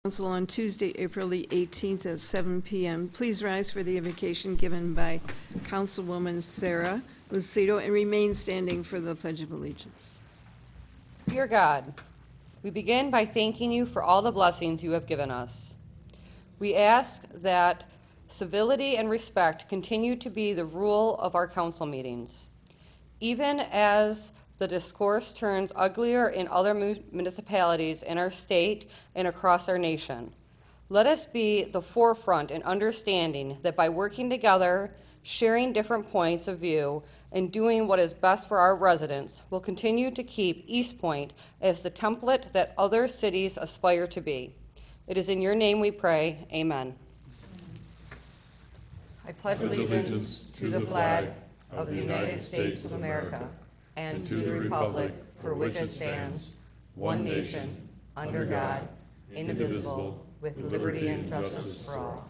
Council on Tuesday, April the 18th at 7 p.m. Please rise for the invocation given by Councilwoman Sarah Lucido and remain standing for the Pledge of Allegiance. Dear God, we begin by thanking you for all the blessings you have given us. We ask that civility and respect continue to be the rule of our council meetings. Even as the discourse turns uglier in other municipalities in our state and across our nation, let us be the forefront in understanding that by working together, sharing different points of view, and doing what is best for our residents, we'll continue to keep Eastpointe as the template that other cities aspire to be. It is in your name we pray. Amen. I pledge allegiance to the flag of the United States of America and to the republic for which it stands, one nation, under God, indivisible, with liberty and justice for all.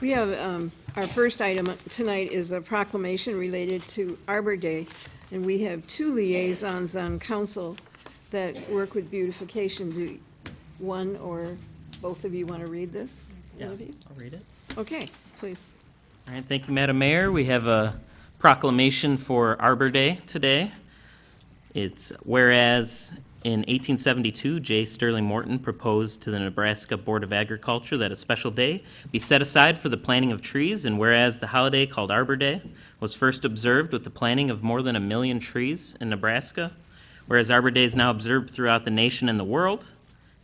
We have our first item tonight is a proclamation related to Arbor Day, and we have two liaisons on council that work with beautification. Do one or both of you want to read this? Yeah, One of you? I'll read it. Okay, please. All right, thank you, Madam Mayor. We have a proclamation for Arbor Day today. It's whereas in 1872, J. Sterling Morton proposed to the Nebraska Board of Agriculture that a special day be set aside for the planting of trees, and whereas the holiday called Arbor Day was first observed with the planting of more than 1 million trees in Nebraska, whereas Arbor Day is now observed throughout the nation and the world,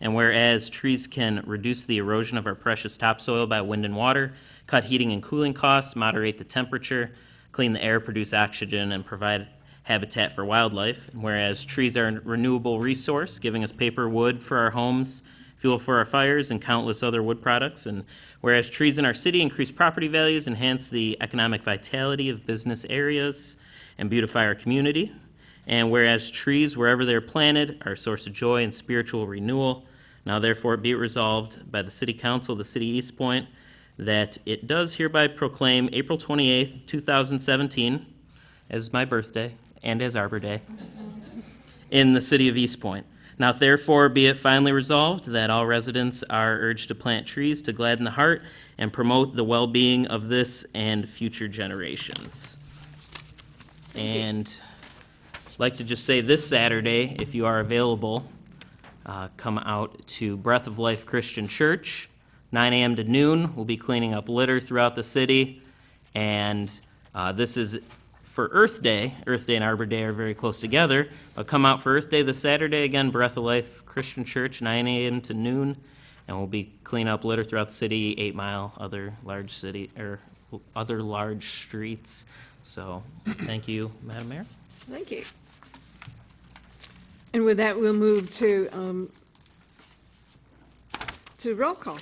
and whereas trees can reduce the erosion of our precious topsoil by wind and water, cut heating and cooling costs, moderate the temperature, clean the air, produce oxygen, and provide habitat for wildlife. And whereas trees are a renewable resource, giving us paper, wood for our homes, fuel for our fires, and countless other wood products. And whereas trees in our city increase property values, enhance the economic vitality of business areas, and beautify our community. And whereas trees, wherever they're planted, are a source of joy and spiritual renewal. Now therefore be it resolved by the City Council of the City of Eastpointe that it does hereby proclaim April 28th, 2017 as my birthday and as Arbor Day in the City of Eastpointe. Now therefore be it finally resolved that all residents are urged to plant trees to gladden the heart and promote the well-being of this and future generations. And I'd like to just say this Saturday, if you are available, come out to Breath of Life Christian Church, 9 a.m. to noon. We'll be cleaning up litter throughout the city, and this is for Earth Day. Earth Day and Arbor Day are very close together, but come out for Earth Day this Saturday, again, Breath of Life Christian Church, 9 a.m. to noon, and we'll be cleaning up litter throughout the city, 8 Mile, other large streets. So, thank you, Madam Mayor. Thank you. And with that, we'll move to roll call.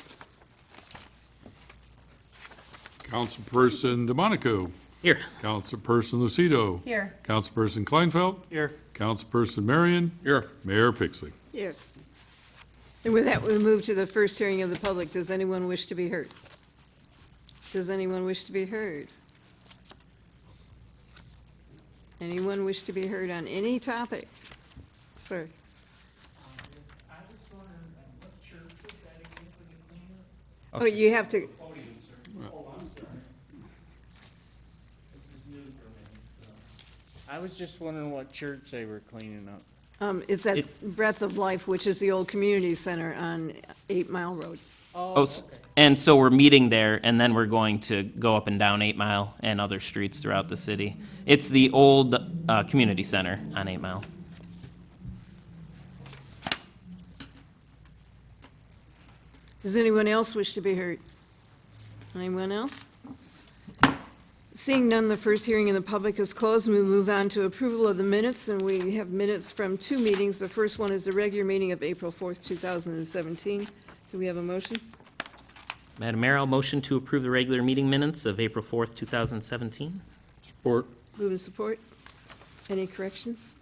Councilperson DeMonico. Here. Councilperson Lucido. Here. Councilperson Kleinfeld. Here. Councilperson Marion. Here. Mayor Pixley. Here. And with that, we'll move to the first hearing of the public. Does anyone wish to be heard? Does anyone wish to be heard? Anyone wish to be heard on any topic? Sir. I was wondering, what church was that again for the cleanup? Oh, you have to, Podium, sir. Oh, I'm sorry. This is new for me, so. I was just wondering what church they were cleaning up. it's at Breath of Life, which is the old community center on 8 Mile Road. Oh, and so we're meeting there, and then we're going to go up and down 8 Mile and other streets throughout the city. It's the old community center on 8 Mile. Does anyone else wish to be heard? Anyone else? Seeing none, the first hearing in the public is closed, and we move on to approval of the minutes, and we have minutes from two meetings. The first one is the regular meeting of April 4th, 2017. Do we have a motion? Madam Mayor, I'll motion to approve the regular meeting minutes of April 4th, 2017. Support. Move and support. Any corrections?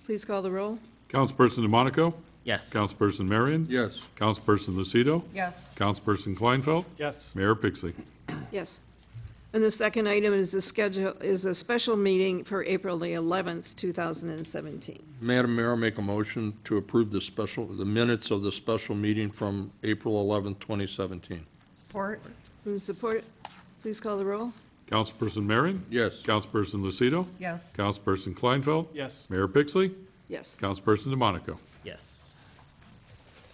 Please call the roll. Councilperson DeMonico. Yes. Councilperson Marion. Yes. Councilperson Lucido. Yes. Councilperson Kleinfeld. Yes. Mayor Pixley. Yes. And the second item is a special meeting for April the 11th, 2017. Madam Mayor, I'll make a motion to approve the minutes of the special meeting from April 11th, 2017. Support. Move and support. Please call the roll. Councilperson Marion? Yes. Councilperson Lucido? Yes. Councilperson Kleinfeld? Yes. Mayor Pixley? Yes. Councilperson DeMonico? Yes.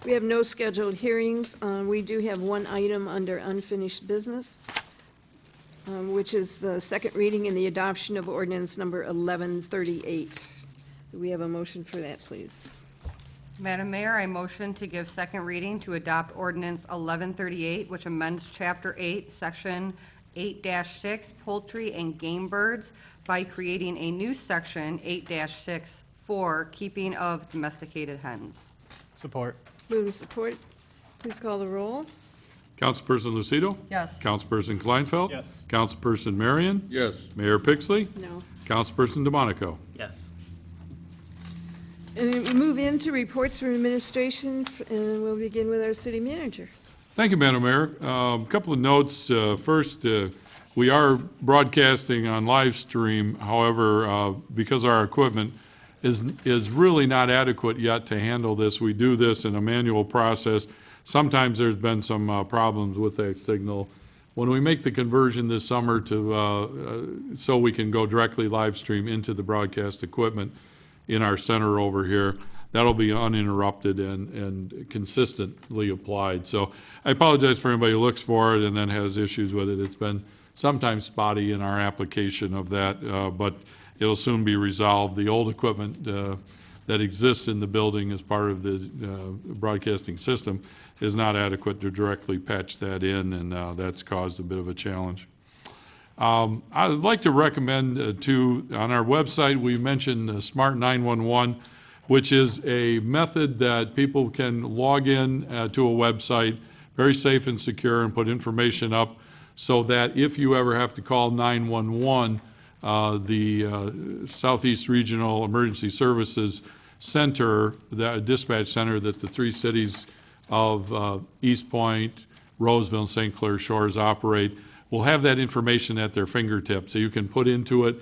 We have no scheduled hearings. We do have one item under unfinished business, which is the second reading and the adoption of ordinance number 1138. Do we have a motion for that, please? Madam Mayor, I motion to give second reading to adopt ordinance 1138, which amends Chapter 8, Section 8-6, Poultry and Game Birds, by creating a new Section 8-6 for keeping of domesticated hens. Support. Move and support. Please call the roll. Councilperson Lucido? Yes. Councilperson Kleinfeld? Yes. Councilperson Marion? Yes. Mayor Pixley? No. Councilperson DeMonico? Yes. And we move into reports from administration, and we'll begin with our city manager. Thank you, Madam Mayor. A couple of notes. First, we are broadcasting on live stream. However, because our equipment is really not adequate yet to handle this, we do this in a manual process. Sometimes there's been some problems with that signal. When we make the conversion this summer to so we can go directly live stream into the broadcast equipment in our center over here, that'll be uninterrupted and consistently applied. So I apologize for anybody who looks for it and then has issues with it. It's been sometimes spotty in our application of that, but it'll soon be resolved. The old equipment that exists in the building as part of the broadcasting system is not adequate to directly patch that in, and that's caused a bit of a challenge. I'd like to recommend on our website, we mentioned Smart 911, which is a method that people can log in to a website, very safe and secure, and put information up so that if you ever have to call 911, the Southeast Regional Emergency Services Center, the dispatch center that the three cities of Eastpointe, Roseville, and St. Clair Shores operate, will have that information at their fingertips. So you can put into it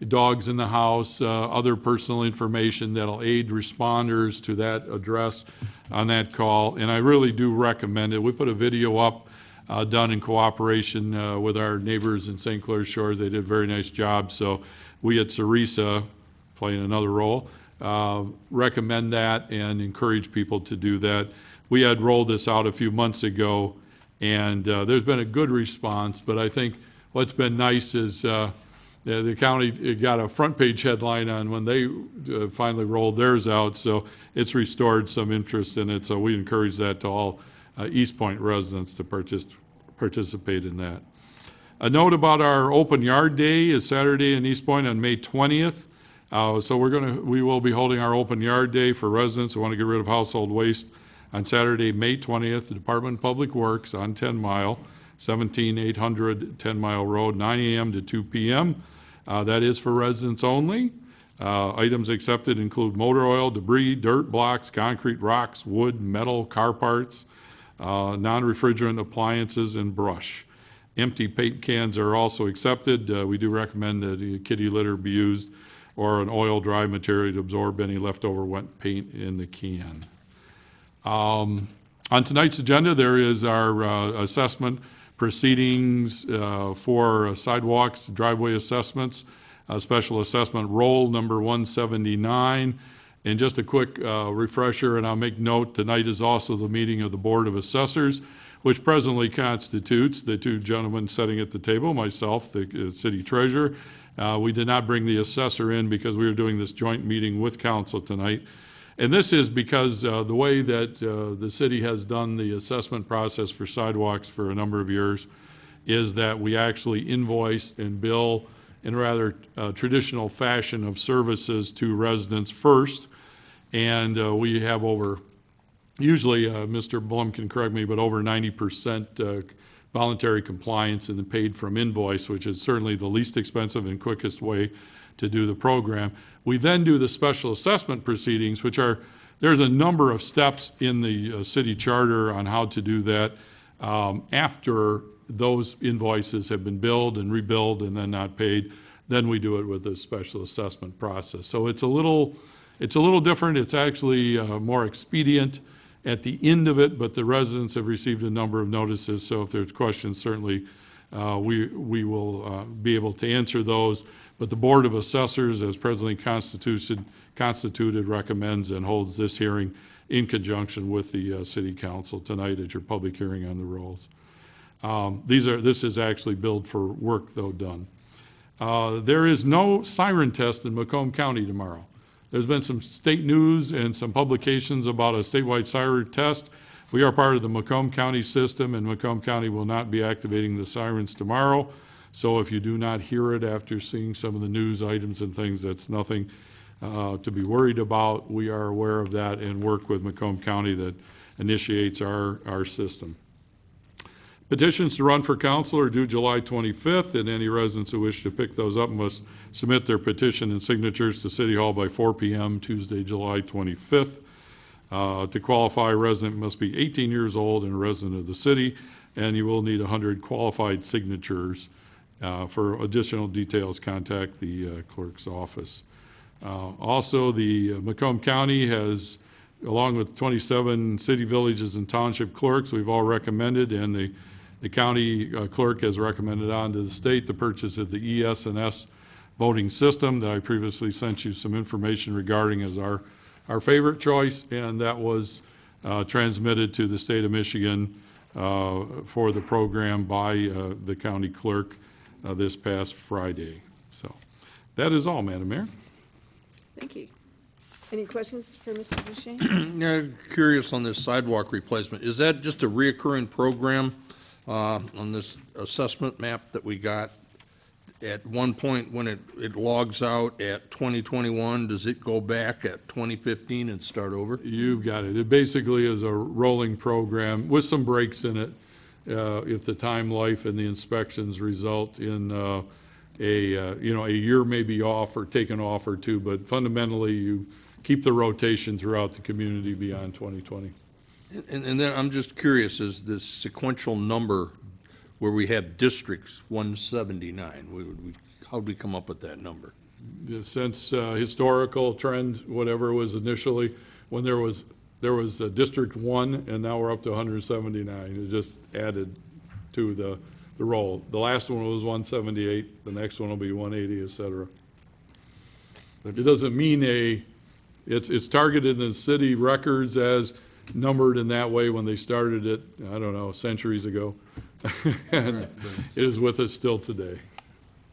dogs in the house, other personal information that'll aid responders to that address on that call. And I really do recommend it. We put a video up done in cooperation with our neighbors in St. Clair Shores. They did a very nice job. So we at Sarisa, playing another role, recommend that and encourage people to do that. We had rolled this out a few months ago, and there's been a good response, but I think what's been nice is the county got a front page headline on when they finally rolled theirs out, so it's restored some interest in it. So we encourage that to all Eastpointe residents to participate in that. A note about our open yard day is Saturday in Eastpointe on May 20th. So we will be holding our open yard day for residents who want to get rid of household waste on Saturday, May 20th, the Department of Public Works on 10 Mile, 17800 10 Mile Road, 9 a.m. to 2 p.m. That is for residents only. Items accepted include motor oil, debris, dirt, blocks, concrete, rocks, wood, metal, car parts, non-refrigerant appliances, and brush. Empty paint cans are also accepted. We do recommend that a kitty litter be used or an oil dry material to absorb any leftover wet paint in the can. On tonight's agenda, there is our assessment proceedings for sidewalks, driveway assessments, special assessment roll number 179. And just a quick refresher, and I'll make note, tonight is also the meeting of the Board of Assessors, which presently constitutes the two gentlemen sitting at the table, myself, the city treasurer. We did not bring the assessor in because we were doing this joint meeting with council tonight. And this is because the way that the city has done the assessment process for sidewalks for a number of years is that we actually invoice and bill in a rather traditional fashion of services to residents first. And we have usually Mr. Blum can correct me, but over 90% voluntary compliance and paid from invoice, which is certainly the least expensive and quickest way to do the program. We then do the special assessment proceedings, there's a number of steps in the city charter on how to do that after those invoices have been billed and rebilled and then not paid, then we do it with a special assessment process. So it's a little different. It's actually more expedient at the end of it, but the residents have received a number of notices, so if there's questions, certainly we will be able to answer those. But the Board of Assessors, as presently constituted, recommends and holds this hearing in conjunction with the City Council tonight at your public hearing on the rolls. This is actually billed for work, though, done. There is no siren test in Macomb County tomorrow. There's been some state news and some publications about a statewide siren test. We are part of the Macomb County system, and Macomb County will not be activating the sirens tomorrow. So if you do not hear it after seeing some of the news items and things, that's nothing to be worried about. We are aware of that and work with Macomb County that initiates our system. Petitions to run for council are due July 25th, and any residents who wish to pick those up must submit their petition and signatures to City Hall by 4 p.m. Tuesday, July 25th. To qualify, a resident must be 18 years old and a resident of the city, and you will need 100 qualified signatures. For additional details, contact the clerk's office. Also, the Macomb County has, along with 27 city, villages, and township clerks, we've all recommended, and the county clerk has recommended on to the state the purchase of the ES&S voting system that I previously sent you some information regarding as our favorite choice, and that was transmitted to the state of Michigan for the program by the county clerk this past Friday. So that is all, Madam Mayor. Thank you. Any questions for Mr. Duchesne? Yeah, curious on this sidewalk replacement. Is that just a reoccurring program on this assessment map that we got? At one point, when it logs out at 2021, does it go back at 2015 and start over? You've got it. It basically is a rolling program with some breaks in it. If the time, life, and the inspections result in a year may be off or taken off or two, but fundamentally you keep the rotation throughout the community beyond 2020. And then I'm just curious, is this sequential number where we had districts 179, how did we come up with that number? Since historical trend, whatever it was initially, when there was District 1, and now we're up to 179. It just added to the roll. The last one was 178, the next one will be 180, et cetera. It doesn't mean it's targeted in the city records as numbered in that way when they started it, I don't know, centuries ago. And it is with us still today.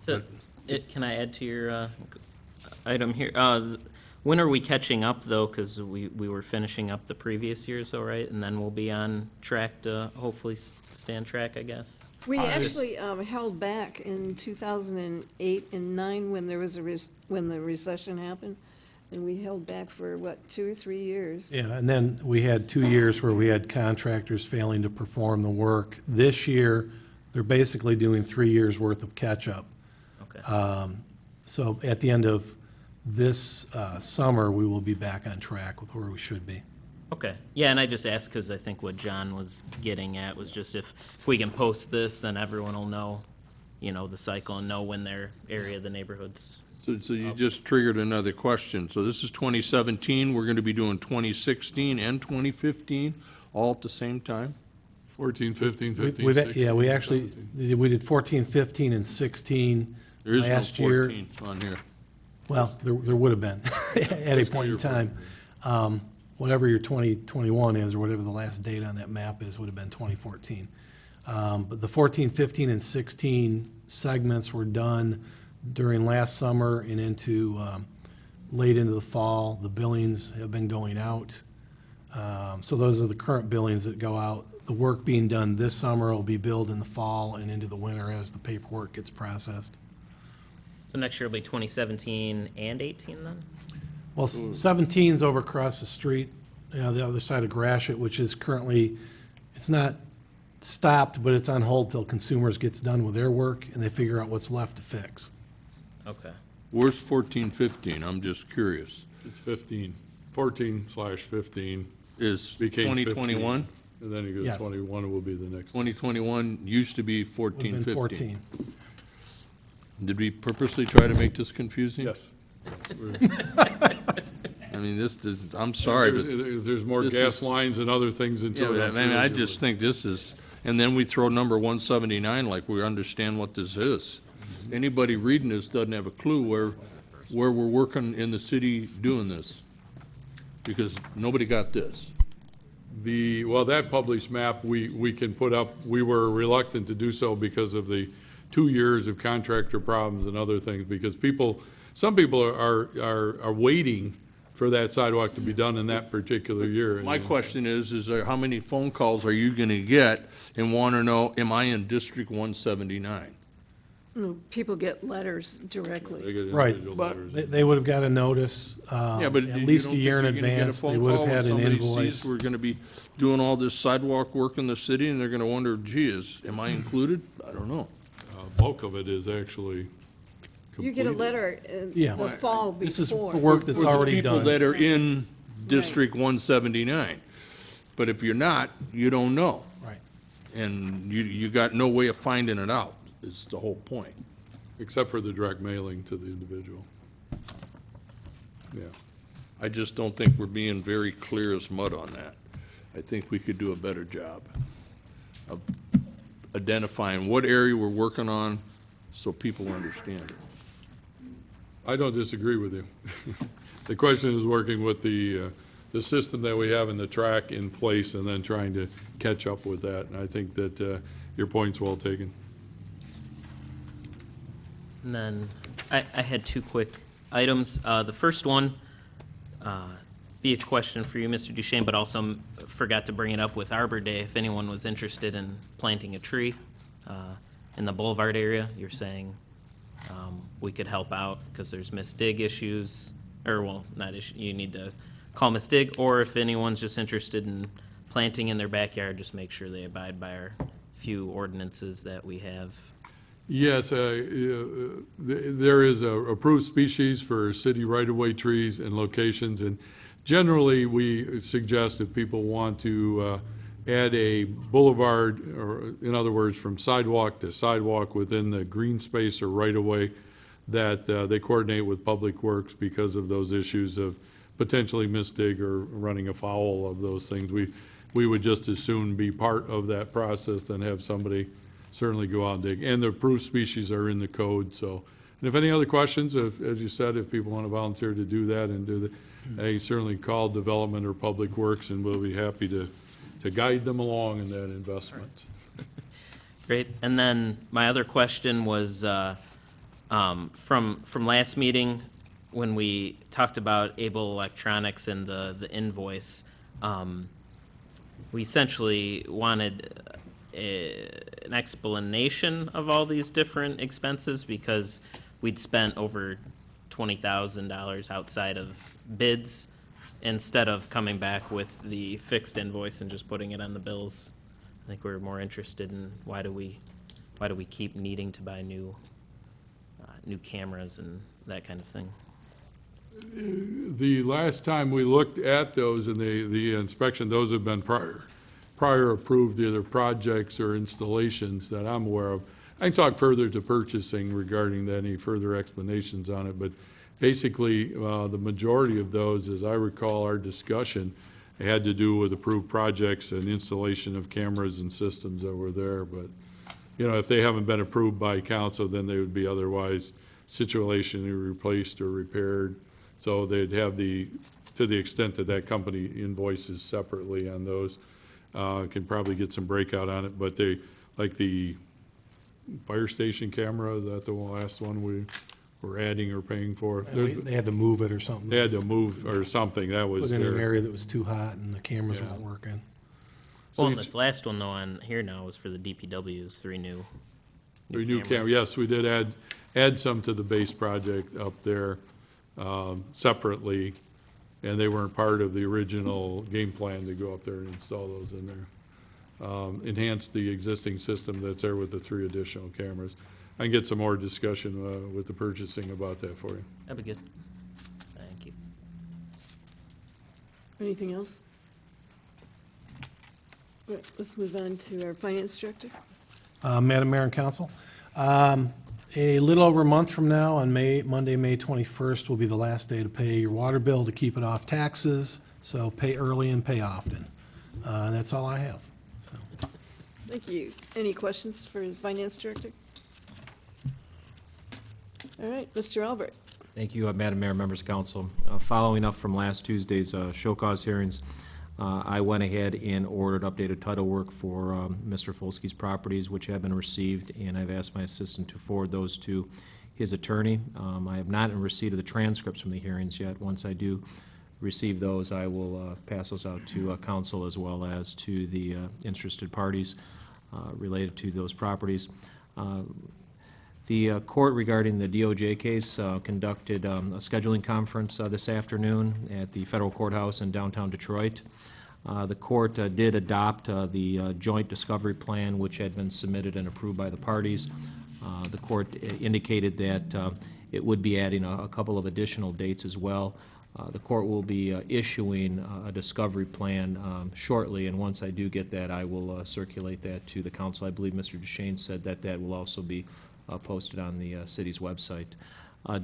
So, can I add to your item here? When are we catching up, though? Because we were finishing up the previous years, all right? And then we'll be on track to hopefully stay on track, I guess. We actually held back in 2008 and 9 when there was when the recession happened, and we held back for, 2 or 3 years? Yeah, and then we had 2 years where we had contractors failing to perform the work. This year, they're basically doing 3 years' worth of catch-up. Okay. So at the end of this summer, we will be back on track with where we should be. Okay. Yeah, and I just asked because I think what John was getting at was just if we can post this, then everyone will know, the cycle and know when their area of the neighborhood's. So you just triggered another question. So this is 2017, we're going to be doing 2016 and 2015 all at the same time? 14, 15, 15, We've 16, Yeah, we actually, 17. we did 14, 15, and 16 There is no last year. 14 on here. Well, there would have been at a point in time. Whatever your 2021 is, or whatever the last date on that map is, would have been 2014. But the 14, 15, and 16 segments were done during last summer and into late into the fall. The billings have been going out. So those are the current billings that go out. The work being done this summer will be billed in the fall and into the winter as the paperwork gets processed. So next year will be 2017 and 18 then? Well, 17's over across the street, the other side of Gratiot, which is currently, it's not stopped, but it's on hold till Consumers gets done with their work and they figure out what's left to fix. Okay. Where's 14, 15? I'm just curious. It's 15, 14/15. Is Became 2021? And then you go to Yes. 21 will be the next. 2021 used to be Would 14, have been 15. 14. Did we purposely try to make this confusing? Yes. I mean, this is, I'm sorry, but, There's more this gas is- lines and other things into yeah, it. but I'm I mean, sure I as it just would. think this is, and then we throw number 179 like we understand what this is. Anybody reading this doesn't have a clue where we're working in the city doing this, because nobody got this. Well, that published map, we can put up, we were reluctant to do so because of the 2 years of contractor problems and other things, because some people are waiting for that sidewalk to be done in that particular year. My question is there, how many phone calls are you gonna get and wanna know, am I in District 179? People get letters They directly. get Right. individual But- letters. They would have got a notice, Yeah, but at you least don't a year in think you're gonna get a advance. They phone would have call when had an somebody invoice. sees we're gonna be doing all this sidewalk work in the city, and they're gonna wonder, gee, am I included? I don't know. Bulk of it is actually You get a completed. letter Yeah. the fall before. This is for work that's For the already people done. that are in District 179. But if you're not, you don't know. Right. And you got no way of finding it out, is the whole point. Except for the direct mailing to the individual. Yeah. I just don't think we're being very clear as mud on that. I think we could do a better job of identifying what area we're working on so people understand it. I don't disagree with you. The question is working with the system that we have in the track in place and then trying to catch up with that. And I think that your point's well taken. And then I had two quick items. The first one, be a question for you, Mr. Duchesne, but also forgot to bring it up with Arbor Day. If anyone was interested in planting a tree in the Boulevard area, you're saying we could help out because there's misdig issues, or well, not issue. You need to call misdig, or if anyone's just interested in planting in their backyard, just make sure they abide by our few ordinances that we have. Yes, there is a approved species for city right-of-way trees and locations, and generally, we suggest if people want to add a boulevard, or in other words, from sidewalk to sidewalk within the green space or right-of-way, that they coordinate with Public Works because of those issues of potentially misdig or running afoul of those things. We would just as soon be part of that process than have somebody certainly go out and dig. And the approved species are in the code, so. And if any other questions, as you said, if people want to volunteer to do that and do that, they certainly call Development or Public Works, and we'll be happy to guide them along in that investment. Great. And then my other question was from last meeting, when we talked about Able Electronics and the invoice, we essentially wanted an explanation of all these different expenses because we'd spent over $20,000 outside of bids instead of coming back with the fixed invoice and just putting it on the bills. I think we're more interested in why do we keep needing to buy new cameras and that kind of thing. The last time we looked at those and the inspection, those have been prior approved either projects or installations that I'm aware of. I can talk further to purchasing regarding any further explanations on it, but basically, the majority of those, as I recall our discussion, had to do with approved projects and installation of cameras and systems that were there, but, if they haven't been approved by council, then they would be otherwise situationally replaced or repaired. So they'd have to the extent that that company invoices separately on those, can probably get some breakout on it, but like the fire station camera, is that the last one we were adding or paying for? They had to move it or something. They had to move or something, that was Put it in an their, area that was too hot and the cameras Yeah. weren't working. Well, you and this last one though on here now was for the DPW's three new new camera, cameras. yes, we did add some to the base project up there, separately, and they weren't part of the original game plan to go up there and install those in there. Enhance the existing system that's there with the 3 additional cameras. I can get some more discussion with the purchasing about that for you. That'd be good. Thank you. Anything else? Right, let's move on to our finance director. Madam Mayor and Council, a little over a month from now, on Monday, May 21st, will be the last day to pay your water bill to keep it off taxes, so pay early and pay often. And that's all I have, so. Thank you. Any questions for the finance director? All right, Mr. Albert. Thank you, Madam Mayor, members of council. Following up from last Tuesday's show cause hearings, I went ahead and ordered updated title work for Mr. Folsky's properties, which have been received, and I've asked my assistant to forward those to his attorney. I have not in receipt of the transcripts from the hearings yet. Once I do receive those, I will pass those out to council as well as to the interested parties related to those properties. The court regarding the DOJ case conducted a scheduling conference this afternoon at the federal courthouse in downtown Detroit. The court did adopt the joint discovery plan, which had been submitted and approved by the parties. The court indicated that it would be adding a couple of additional dates as well. The court will be issuing a discovery plan shortly, and once I do get that, I will circulate that to the council. I believe Mr. Duchesne said that that will also be posted on the city's website.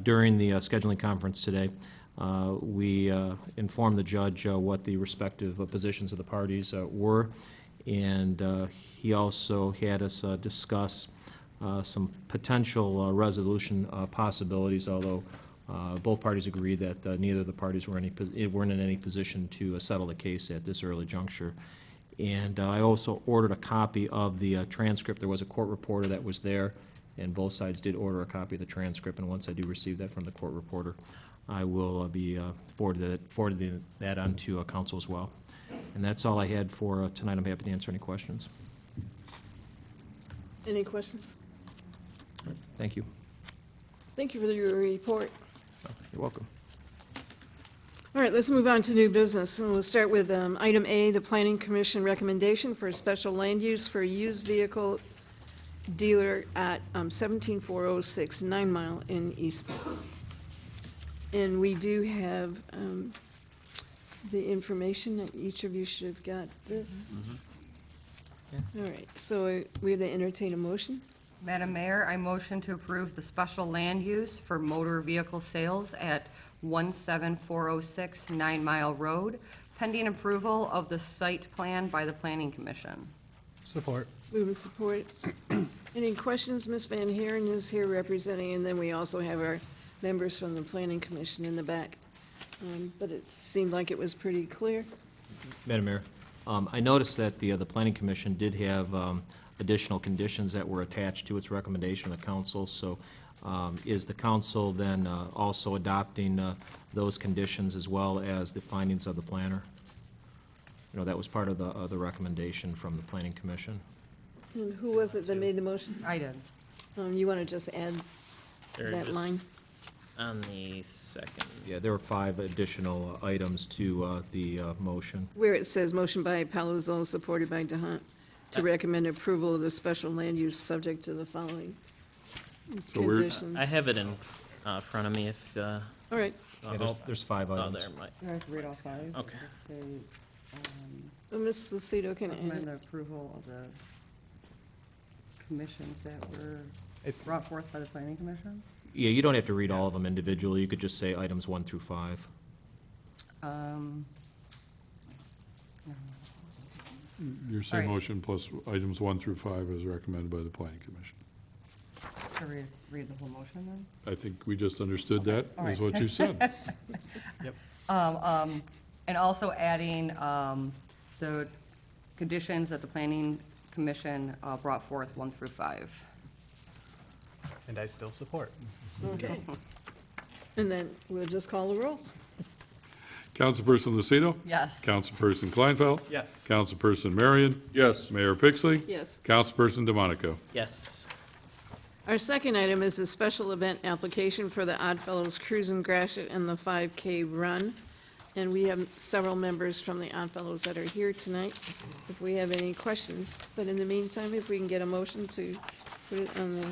During the scheduling conference today, we informed the judge what the respective positions of the parties were, and he also had us discuss some potential resolution possibilities, although both parties agreed that neither of the parties weren't in any position to settle the case at this early juncture. And I also ordered a copy of the transcript. There was a court reporter that was there, and both sides did order a copy of the transcript, and once I do receive that from the court reporter, I will be forwarding that on to council as well. And that's all I had for tonight. I'm happy to answer any questions. Any questions? Thank you. Thank you for your report. You're welcome. All right, let's move on to new business. And we'll start with item A, the Planning Commission recommendation for a special land use for a used vehicle dealer at 17406 9 Mile in Eastpointe. And we do have the information that each of you should have got this. All right, so we're going to entertain a motion. Madam Mayor, I motion to approve the special land use for motor vehicle sales at 17406 9 Mile Road, pending approval of the site plan by the Planning Commission. Support. Move and support. Any questions? Ms. Van Haren is here representing, and then we also have our members from the Planning Commission in the back. But it seemed like it was pretty clear. Madam Mayor, I noticed that the Planning Commission did have additional conditions that were attached to its recommendation of the council. So is the council then also adopting those conditions as well as the findings of the planner? You know, that was part of the recommendation from the Planning Commission. And who was it that made the motion? I did. You want to just add They're that just line? On the second. Yeah, there were 5 additional items to the motion. Where it says motion by Palazzolo, supported by DeHunt, to recommend approval of the special land use subject to the following So we're- conditions. I have it in front of me if, All right, Yeah, there's 5 oh, items. there, Mike. Do I have to read all 5? Okay. well, Ms. Lucido can Recommend add. the approval of the commissions that were brought forth by the Planning Commission? Yeah, you don't have to read all of them individually. You could just say items 1 through 5. Your same All right. motion plus items 1 through 5 as recommended by the Planning Commission. To read the whole motion then? I think we just understood that, All is right. what you said. And also adding the conditions that the Planning Commission brought forth 1 through 5. And I still support. Okay. And then we'll just call the roll. Councilperson Lucido? Yes. Councilperson Kleinfeld? Yes. Councilperson Marion? Yes. Mayor Pixley? Yes. Councilperson DeMonico? Yes. Our second item is a special event application for the Oddfellows Cruise and Gratiot and the 5K Run. And we have several members from the Oddfellows that are here tonight, if we have any questions. But in the meantime, if we can get a motion to put it on the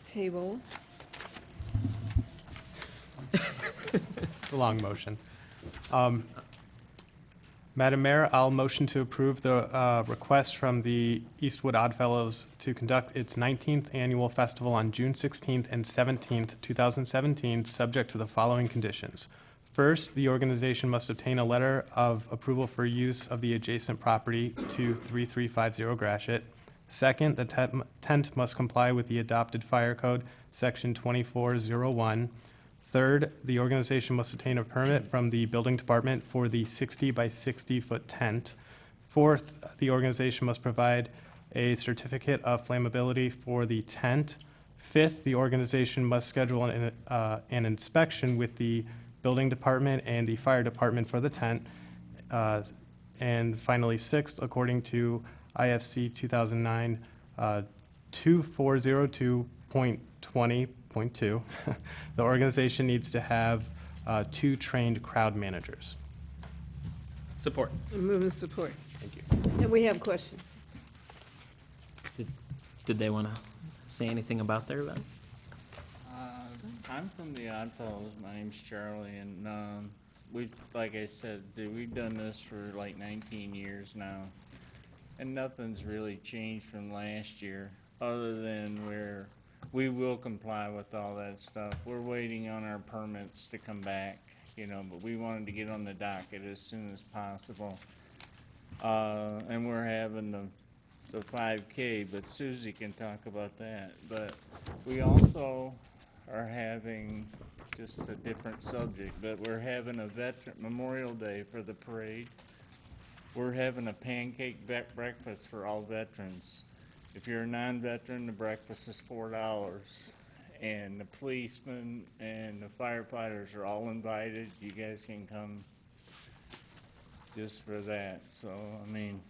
table. It's a long motion. Madam Mayor, I'll motion to approve the request from the Eastwood Oddfellows to conduct its 19th annual festival on June 16th and 17th, 2017, subject to the following conditions. First, the organization must obtain a letter of approval for use of the adjacent property to 3350 Gratiot. Second, the tent must comply with the adopted fire code, section 2401. Third, the organization must obtain a permit from the building department for the 60 by 60-foot tent. Fourth, the organization must provide a certificate of flammability for the tent. Fifth, the organization must schedule an inspection with the building department and the fire department for the tent. And finally, sixth, according to IFC 2009 2402.20.2, the organization needs to have 2 trained crowd managers. Support. Move and support. Thank you. And we have questions. Did they want to say anything about their event? I'm from the Oddfellows. My name's Charlie, and like I said, we've done this for like 19 years now, and nothing's really changed from last year, other than where we will comply with all that stuff. We're waiting on our permits to come back, but we wanted to get on the docket as soon as possible. And we're having the 5K, but Susie can talk about that. But we also are having, just a different subject, but we're having a Veteran Memorial Day for the parade. We're having a pancake breakfast for all veterans. If you're a non-veteran, the breakfast is $4. And the policemen and the firefighters are all invited. You guys can come just for that. So, I mean,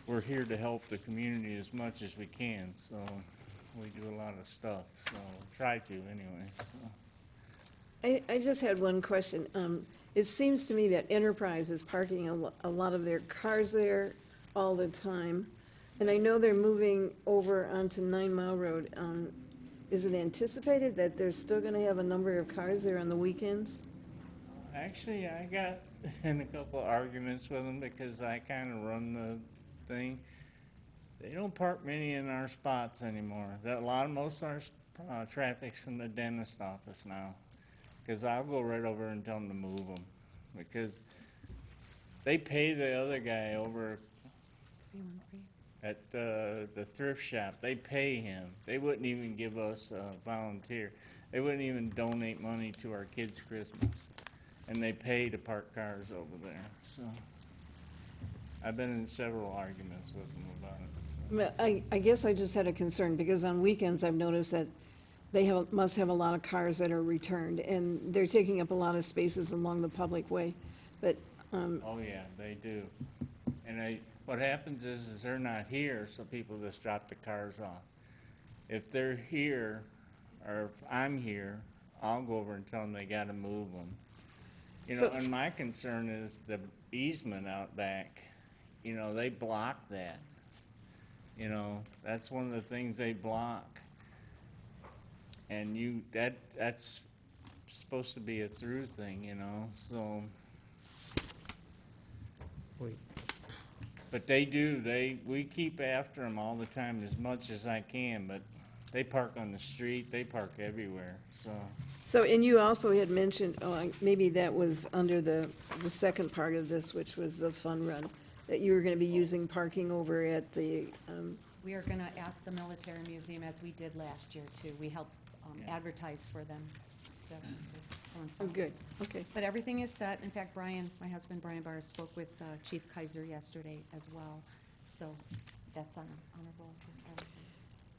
we're here to help the community as much as we can. So we do a lot of stuff, so try to anyway. So. I just had one question. It seems to me that Enterprise is parking a lot of their cars there all the time. And I know they're moving over onto 9 Mile Road. Is it anticipated that they're still gonna have a number of cars there on the weekends? Actually, I got in a couple of arguments with them because I kind of run the thing. They don't park many in our spots anymore. Most of our traffic's from the dentist office now. Because I'll go right over and tell them to move them. Because they pay the other guy over at the thrift shop. They pay him. They wouldn't even give us a volunteer. They wouldn't even donate money to our kids' Christmas. And they pay to park cars over there. So I've been in several arguments with them about it. So. I guess I just had a concern, because on weekends I've noticed that they must have a lot of cars that are returned, and they're taking up a lot of spaces along the public way. But, Oh, yeah, they do. And what happens is they're not here, so people just drop the cars off. If they're here, or if I'm here, I'll go over and tell them they gotta move them. And my concern is the easement out back. They block that. That's one of the things they block. And that's supposed to be a through thing, so. But they do, we keep after them all the time as much as I can, but they park on the street, they park everywhere, so. so, and you also had mentioned, maybe that was under the second part of this, which was the fun run, that you were gonna be using parking over at the, We are going to ask the Military Museum, as we did last year, too. We help advertise for them. to oh, good, okay. But everything is set. In fact, my husband Brian Barr spoke with Chief Kaiser yesterday as well. So that's on a roll for everything.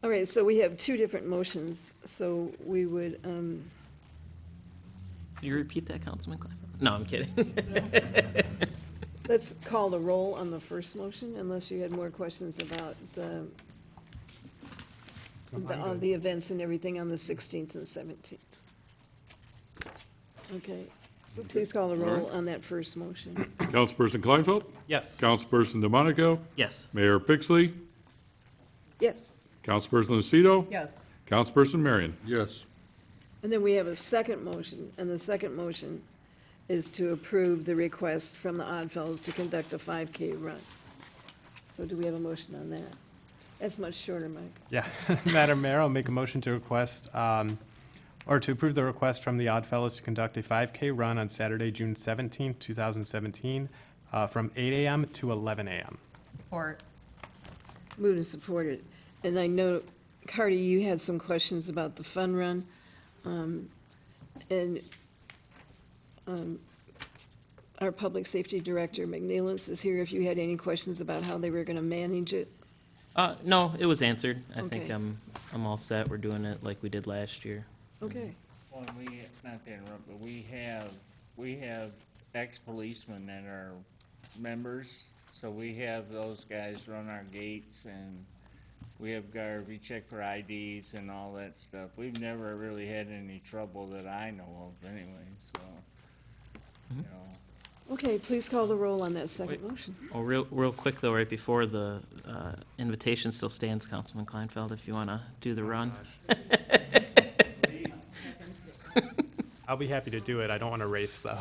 All right, so we have 2 different motions, so we would, Can you repeat that, Councilman Clapper? No, I'm kidding. let's call the roll on the first motion, unless you had more questions about the events and everything on the 16th and 17th. Okay, so please call the roll on that first motion. Councilperson Kleinfeld? Yes. Councilperson DeMonico? Yes. Mayor Pixley? Yes, Councilperson Lucido? Yes. Councilperson Marion? Yes. and then we have a second motion, and the second motion is to approve the request from the Oddfellows to conduct a 5K run. So do we have a motion on that? That's much shorter, Mike. Yeah, Madam Mayor, I'll make a motion to request, or to approve the request from the Oddfellows to conduct a 5K run on Saturday, June 17th, 2017, from 8 a.m. to 11 a.m. Support. Moved and supported. And I know, Cardi, you had some questions about the fun run. And our Public Safety Director, McNeilance, is here if you had any questions about how they were going to manage it. No, it was answered. I think Okay. I'm all set. We're doing it like we did last year. Okay. Well, not to interrupt, but we have ex-policemen that are members, so we have those guys run our gates, and we have guard, we check for IDs and all that stuff. We've never really had any trouble that I know of anyway, so, you know. Okay, please call the roll on that second motion. Oh, real quick though, right before the invitation still stands, Councilman Kleinfeld, if you want to do the run. I'll be happy to do it. I don't want to race, though.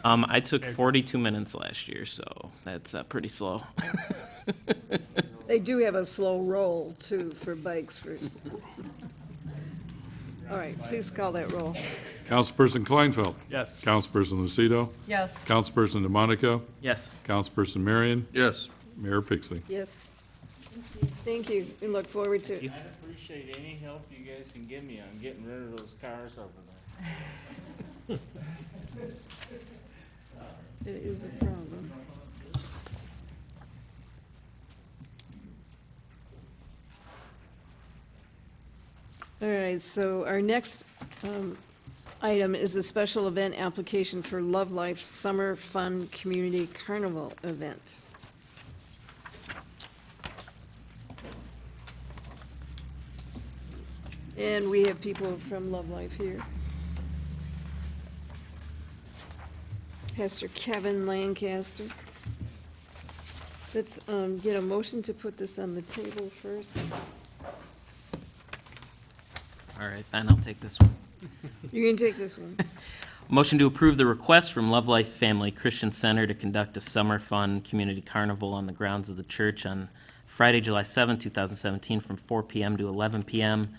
I took 42 minutes last year, so that's pretty slow. They do have a slow roll, too, for bikes. All right, please call that roll. Councilperson Kleinfeld. Yes. Councilperson Lucido. Yes. Councilperson DeMonico. Yes. Councilperson Marion. Yes. Mayor Pixley. Yes. Thank you. We look forward to it. I'd appreciate any help you guys can give me on getting rid of those cars over there. It is a problem. All right, so our next item is a special event application for Love Life Summer Fun Community Carnival event. And we have people from Love Life here. Pastor Kevin Lancaster. Let's get a motion to put this on the table first. All right, fine, I'll take this one. You can take this one. Motion to approve the request from Love Life Family Christian Center to conduct a summer fun community carnival on the grounds of the church on Friday, July 7, 2017, from 4 p.m. to 11 p.m.,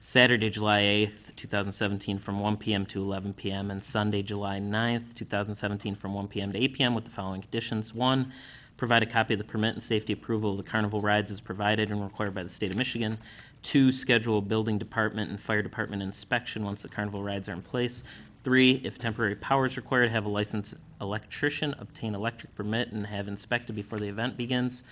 Saturday, July 8th, 2017, from 1 p.m. to 11 p.m., and Sunday, July 9th, 2017, from 1 p.m. to 8 p.m. with the following conditions. 1, provide a copy of the permit and safety approval of the carnival rides as provided and required by the state of Michigan. 2, schedule a building department and fire department inspection once the carnival rides are in place. 3, if temporary power is required, have a licensed electrician obtain electric permit and have inspected before the event begins.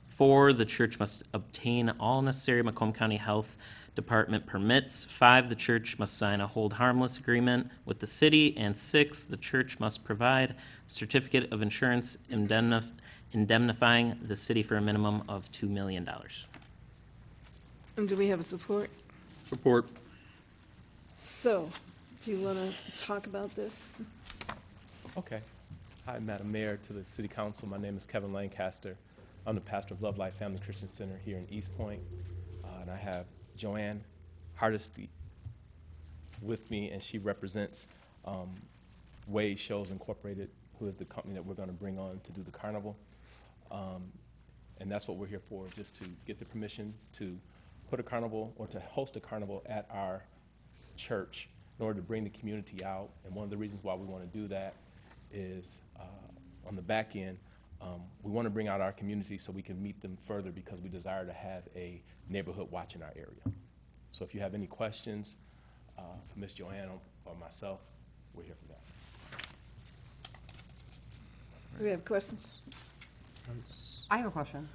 4, the church must obtain all necessary Macomb County Health Department permits. 5, the church must sign a hold harmless agreement with the city. And 6, the church must provide a certificate of insurance indemnifying the city for a minimum of $2 million. And do we have a support? Support. So, do you want to talk about this? Okay. Hi, Madam Mayor, to the City Council. My name is Kevin Lancaster. I'm the pastor of Love Life Family Christian Center here in Eastpointe. And I have Joanne Hardesty with me, and she represents Wade Shows Incorporated, who is the company that we're going to bring on to do the carnival. And that's what we're here for, just to get the permission to put a carnival or to host a carnival at our church in order to bring the community out. And one of the reasons why we want to do that is on the back end, we want to bring out our community so we can meet them further, because we desire to have a neighborhood watch in our area. So if you have any questions for Ms. Joanne or myself, we're here for that. Do we have questions? I have a question.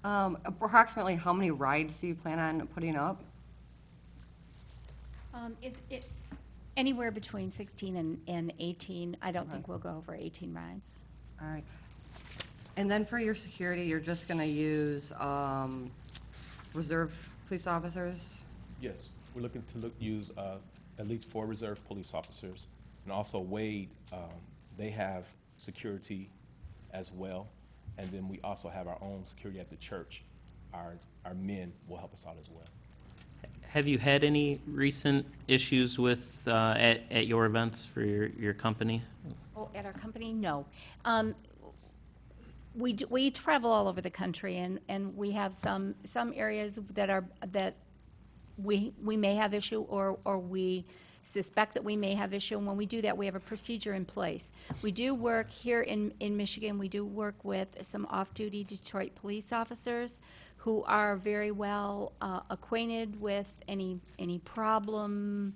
Approximately how many rides do you plan on putting up? Anywhere between 16 and 18. I don't think we'll go over 18 rides. All right. And then for your security, you're just going to use reserve police officers? Yes, we're looking to use at least 4 reserve police officers. And also Wade, they have security as well. And then we also have our own security at the church. Our men will help us out as well. Have you had any recent issues with, at your events for your company? Oh, at our company, no. We travel all over the country, and we have some areas that we may have issue, or we suspect that we may have issue, and when we do that, we have a procedure in place. We do work here in Michigan, we do work with some off-duty Detroit police officers who are very well acquainted with any problem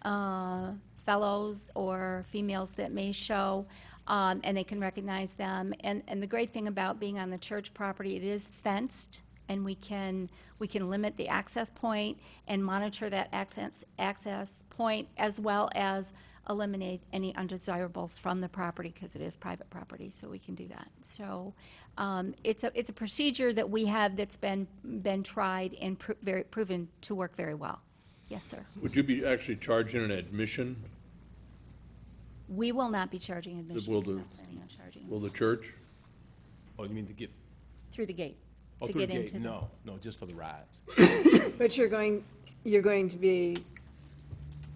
fellows or females that may show, and they can recognize them. And the great thing about being on the church property, it is fenced, and we can limit the access point and monitor that access point, as well as eliminate any undesirables from the property, because it is private property, so we can do that. So it's a procedure that we have that's been tried and proven to work very well. Yes, sir. Would you be actually charging an admission? We will not be charging admission. Will We're the- not planning on charging Will the church? Oh, you mean to get, through the gate. oh, to through the get gate? into the- No, just for the rides. But you're going to be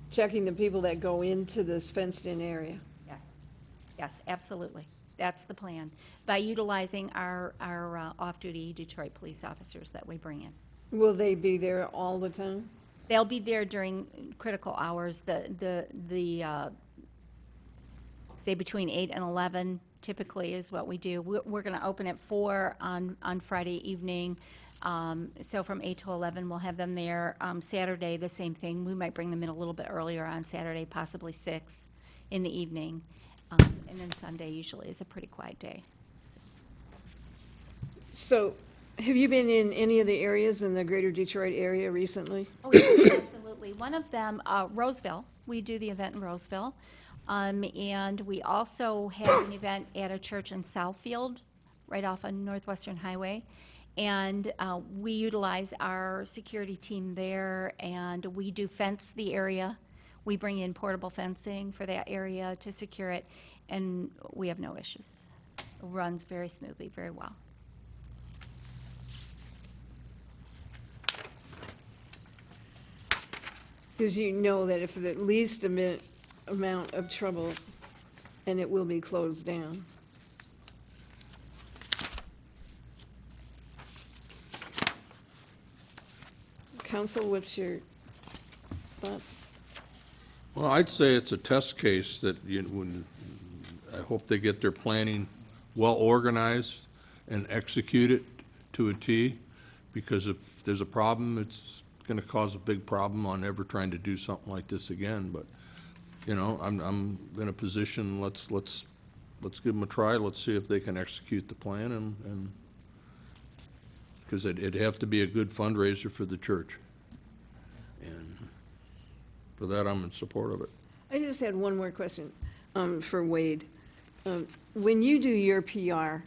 checking the people that go into this fenced-in area? Yes, absolutely. That's the plan, by utilizing our off-duty Detroit police officers that we bring in. Will they be there all the time? They'll be there during critical hours, say between 8 and 11 typically is what we do. We're going to open at 4 on Friday evening. So from 8 to 11, we'll have them there. Saturday, the same thing. We might bring them in a little bit earlier on Saturday, possibly 6 in the evening. And then Sunday usually is a pretty quiet day. So, have you been in any of the areas in the greater Detroit area recently? Oh, yeah, absolutely. One of them, Roseville. We do the event in Roseville. And we also have an event at a church in Southfield, right off on Northwestern Highway. And we utilize our security team there, and we do fence the area. We bring in portable fencing for that area to secure it, and we have no issues. It runs very smoothly, very well. Because you know that if the least amount of trouble, and it will be closed down. Counsel, what's your thoughts? Well, I'd say it's a test case that I hope they get their planning well organized and execute it to a T, because if there's a problem, it's gonna cause a big problem on ever trying to do something like this again. But, you know, I'm in a position, let's give them a try, let's see if they can execute the plan, and because it'd have to be a good fundraiser for the church. And for that, I'm in support of it. I just had one more question for Wade. When you do your PR,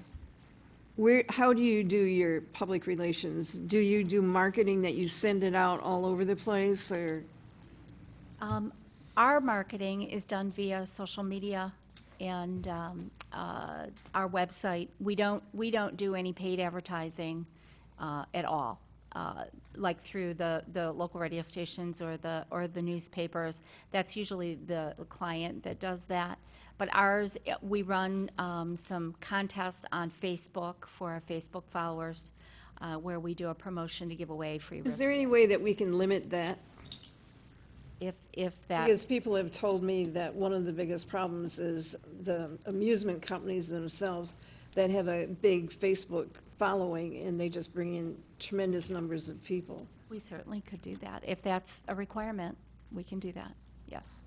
how do you do your public relations? Do you do marketing that you send it out all over the place, or? Our marketing is done via social media and our website. We don't do any paid advertising at all, like through the local radio stations or the newspapers. That's usually the client that does that. But ours, we run some contests on Facebook for our Facebook followers, where we do a promotion to give away free Is there wristbands. any way that we can limit that? If that. Because people have told me that one of the biggest problems is the amusement companies themselves that have a big Facebook following, and they just bring in tremendous numbers of people. We certainly could do that. If that's a requirement, we can do that, yes.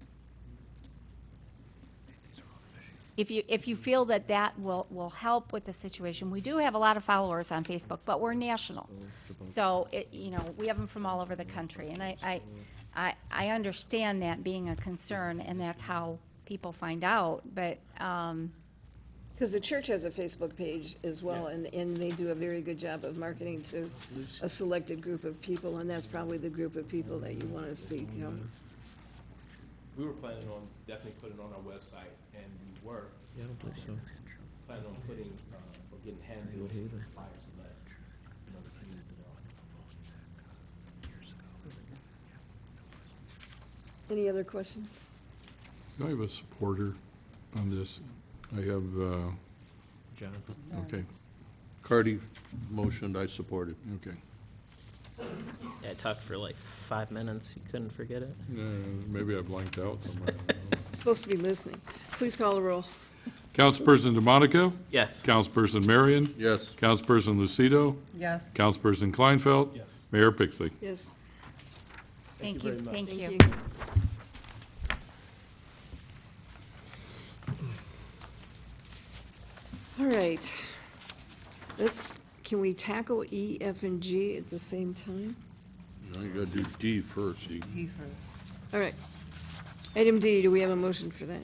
If you feel that that will help with the situation, we do have a lot of followers on Facebook, but we're national. So, we have them from all over the country, and I understand that being a concern, and that's how people find out, but, Because the church has a Facebook page as well, and they do a very good job of marketing to a selected group of people, and that's probably the group of people that you want to see come. We were planning on definitely putting it on our website, and we were. Yeah, I don't think so. Planning on putting, or getting handbills, flyers, and that, the community know. Any other questions? Do I have a supporter on this? I have, Jonathan? okay, Cardy motioned, I supported. okay. Yeah, I talked for like 5 minutes. You couldn't forget it. Maybe I blanked out somewhere. I don't know. Supposed to be listening. Please call the roll. Councilperson DeMonico? Yes. Councilperson Marion? Yes. Councilperson Lucido? Yes. Councilperson Kleinfeld? Yes. Mayor Pixley? Yes. Thank you, thank you. All right. Can we tackle E, F, and G at the same time? Now you gotta do D first. All right. Item D, do we have a motion for that?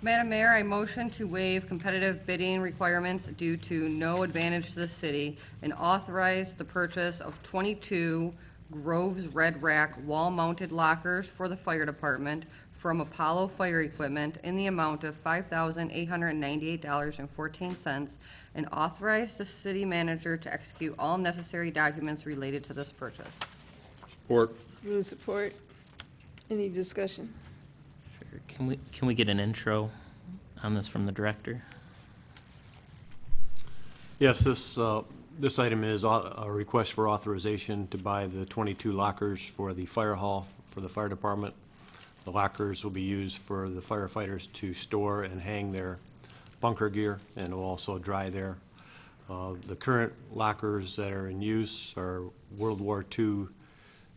Madam Mayor, I motion to waive competitive bidding requirements due to no advantage to the city and authorize the purchase of 22 Groves Red Rack wall-mounted lockers for the fire department from Apollo Fire Equipment in the amount of $5,898.14 and authorize the city manager to execute all necessary documents related to this purchase. Support. Move support. Any discussion? Sure. Can we get an intro on this from the director? Yes, this item is a request for authorization to buy the 22 lockers for the fire hall for the fire department. The lockers will be used for the firefighters to store and hang their bunker gear, and will also dry there. The current lockers that are in use are World War II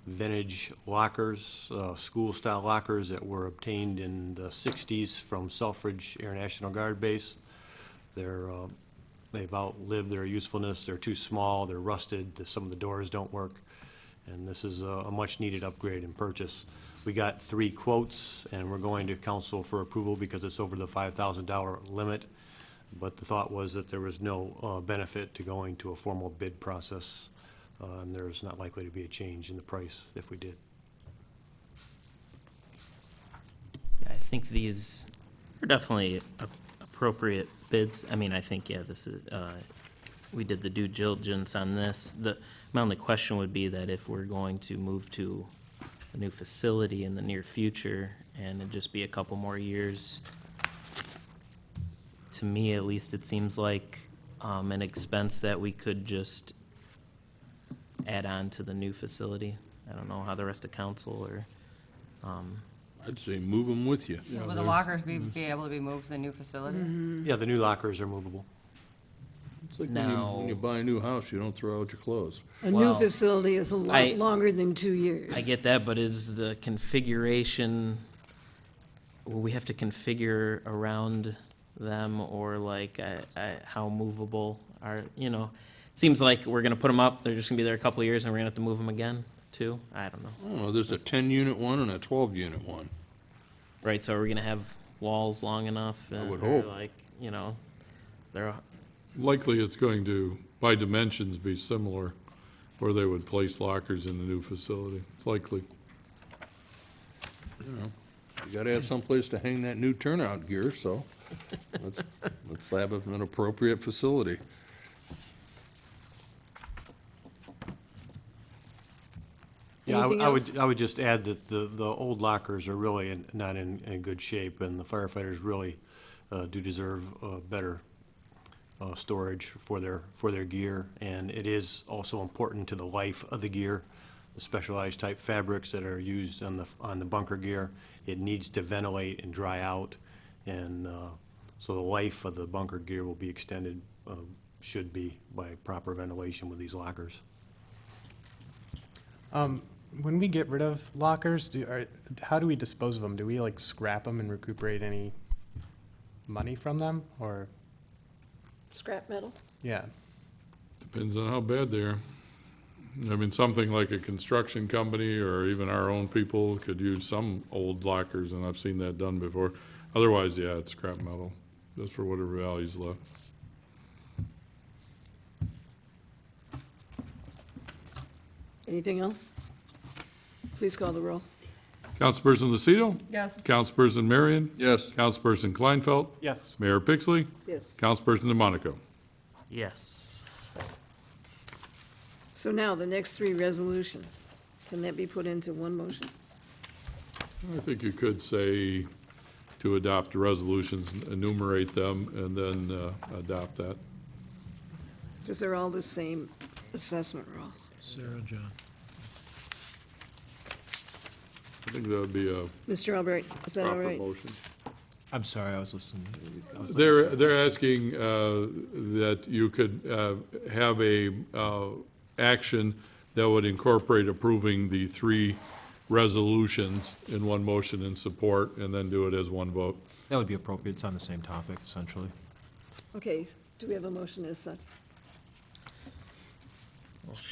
vintage lockers, school-style lockers that were obtained in the 60s from Selfridge Air National Guard Base. They've outlived their usefulness. They're too small, they're rusted, some of the doors don't work, and this is a much-needed upgrade and purchase. We got 3 quotes, and we're going to council for approval because it's over the $5,000 limit, but the thought was that there was no benefit to going to a formal bid process, and there's not likely to be a change in the price if we did. Yeah, I think these are definitely appropriate bids. I mean, I think, yeah, this is, we did the due diligence on this. My only question would be that if we're going to move to a new facility in the near future, and it'd just be a couple more years, to me at least, it seems like an expense that we could just add on to the new facility. I don't know how the rest of council or, I'd say move them with you. Will the lockers be able to be moved to the new facility? Yeah, the new lockers are movable. It's like Now- when you buy a new house, you don't throw out your clothes. A new Well, facility is a I- lot longer than 2 years. I get that, but is the configuration, will we have to configure around them, or like, how movable are, it seems like we're gonna put them up, they're just gonna be there a couple of years, and we're gonna have to move them again, too? I don't know. Oh, there's a 10-unit one and a 12-unit one. Right, so are we gonna have walls long enough? would or hope. like, they're, Likely it's going to, by dimensions, be similar, where they would place lockers in the new facility. It's likely. You gotta have someplace to hang that new turnout gear, so let's have an appropriate facility. Yeah, Anything else? I would just add that the old lockers are really not in good shape, and the firefighters really do deserve better storage for their gear, and it is also important to the life of the gear. The specialized type fabrics that are used on the bunker gear, it needs to ventilate and dry out, and so the life of the bunker gear will be extended, should be, by proper ventilation with these lockers. When we get rid of lockers, how do we dispose of them? Do we like scrap them and recuperate any money from them, or, Scrap metal? yeah? Depends on how bad they are. I mean, something like a construction company or even our own people could use some old lockers, and I've seen that done before. Otherwise, yeah, it's scrap metal, just for whatever value's left. Anything else? Please call the roll. Councilperson Lucido? Yes. Councilperson Marion? Yes. Councilperson Kleinfeld? Yes. Mayor Pixley? Yes. Councilperson DeMonico? yes. So now, the next three resolutions, can that be put into one motion? I think you could say to adopt the resolutions, enumerate them, and then adopt that. Because they're all the same assessment rule. Sarah, John. I think that would be a Mr. Albright, is that all proper right? motion. I'm sorry, I was listening. They're asking that you could have a action that would incorporate approving the three resolutions in one motion in support, and then do it as one vote. That would be appropriate. It's on the same topic, essentially. Okay, do we have a motion as such?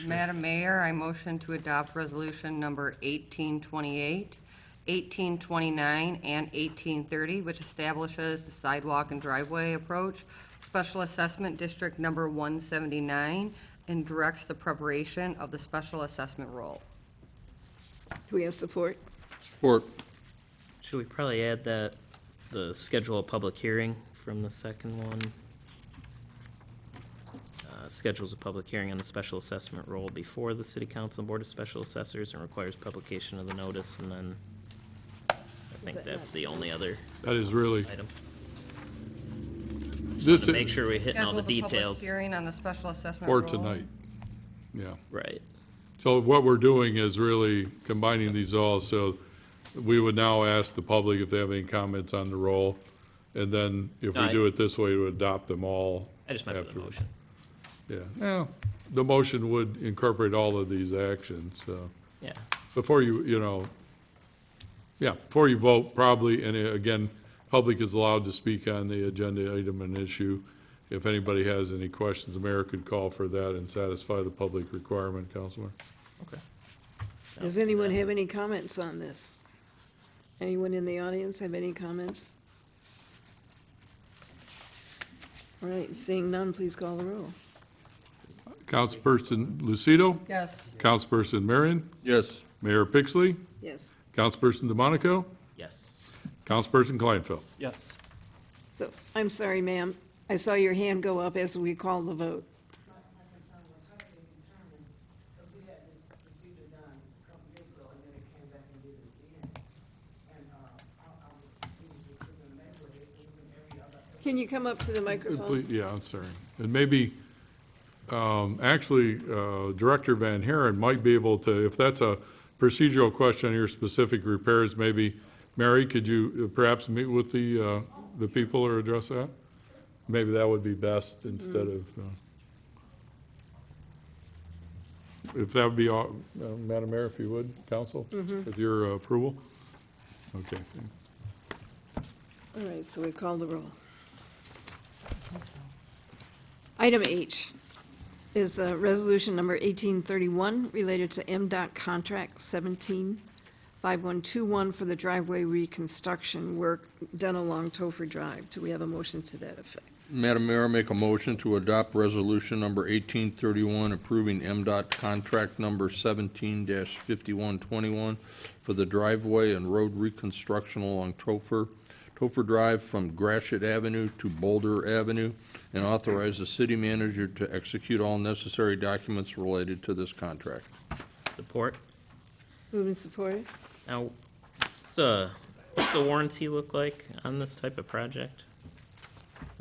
Madam Mayor, I motion to adopt resolution number 1828, 1829, and 1830, which establishes the sidewalk and driveway approach, special assessment district number 179, and directs the preparation of the special assessment roll. Do we have support? Support. Should we probably add that, the schedule a public hearing from the second one? Schedules a public hearing on the special assessment roll before the City Council and Board of Special Assessors and requires publication of the notice, and then I think that's the only other That is really, item. this To make sure we're hitting all the Schedules a public details. hearing on the special assessment for roll. tonight. Yeah. Right. So what we're doing is really combining these all, so we would now ask the public if they have any comments on the roll, and then if we do it this way, to adopt them all. I just meant for the afterwards. motion. Yeah, well, the motion would incorporate all of these actions, so, Yeah. before before you vote, probably, and again, public is allowed to speak on the agenda item and issue. If anybody has any questions, the mayor could call for that and satisfy the public requirement, Councilor. Okay. Does anyone have any comments on this? Anyone in the audience have any comments? All right, seeing none, please call the roll. Councilperson Lucido? Yes. Councilperson Marion? Yes. Mayor Pixley? Yes. Councilperson DeMonico? Yes. Councilperson Kleinfeld? Yes. So, I'm sorry, ma'am, I saw your hand go up as we called the vote. My concern was how did they determine, because we had this procedure done a couple years ago, and then it came back and did it again. And, I was, it was just in the neighborhood, it was in every other. Can you come up to the microphone? Yeah, I'm sorry. And maybe, actually, Director Van Haren might be able to, if that's a procedural question on your specific repairs, maybe, Mary, could you perhaps meet with the people or address that? Maybe that would be best instead of, if that would be, Madam Mayor, if you would, Council, with your approval? Okay. All right, so we've called the roll. Item H is resolution number 1831 related to MDOT contract 175121 for the driveway reconstruction work done along Topher Drive. Do we have a motion to that effect? Madam Mayor, I make a motion to adopt resolution number 1831 approving MDOT contract number 17-5121 for the driveway and road reconstruction along Topher Drive from Gratiot Avenue to Boulder Avenue, and authorize the city manager to execute all necessary documents related to this contract. Support. Moved and supported. Now, what's the warranty look like on this type of project?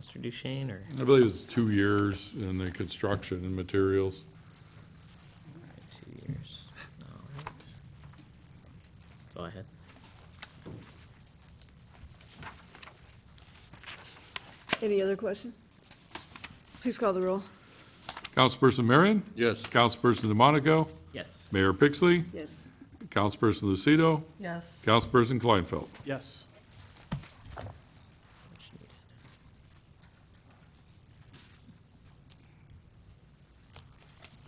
Mr. Duchesne, or? I believe it's 2 years in the construction and materials. 2 years. All right. That's all I had. Any other question? Please call the roll. Councilperson Marion? Yes. Councilperson DeMonico? Yes. Mayor Pixley? Yes. Councilperson Lucido? Yes. Councilperson Kleinfeld? Yes. Much needed.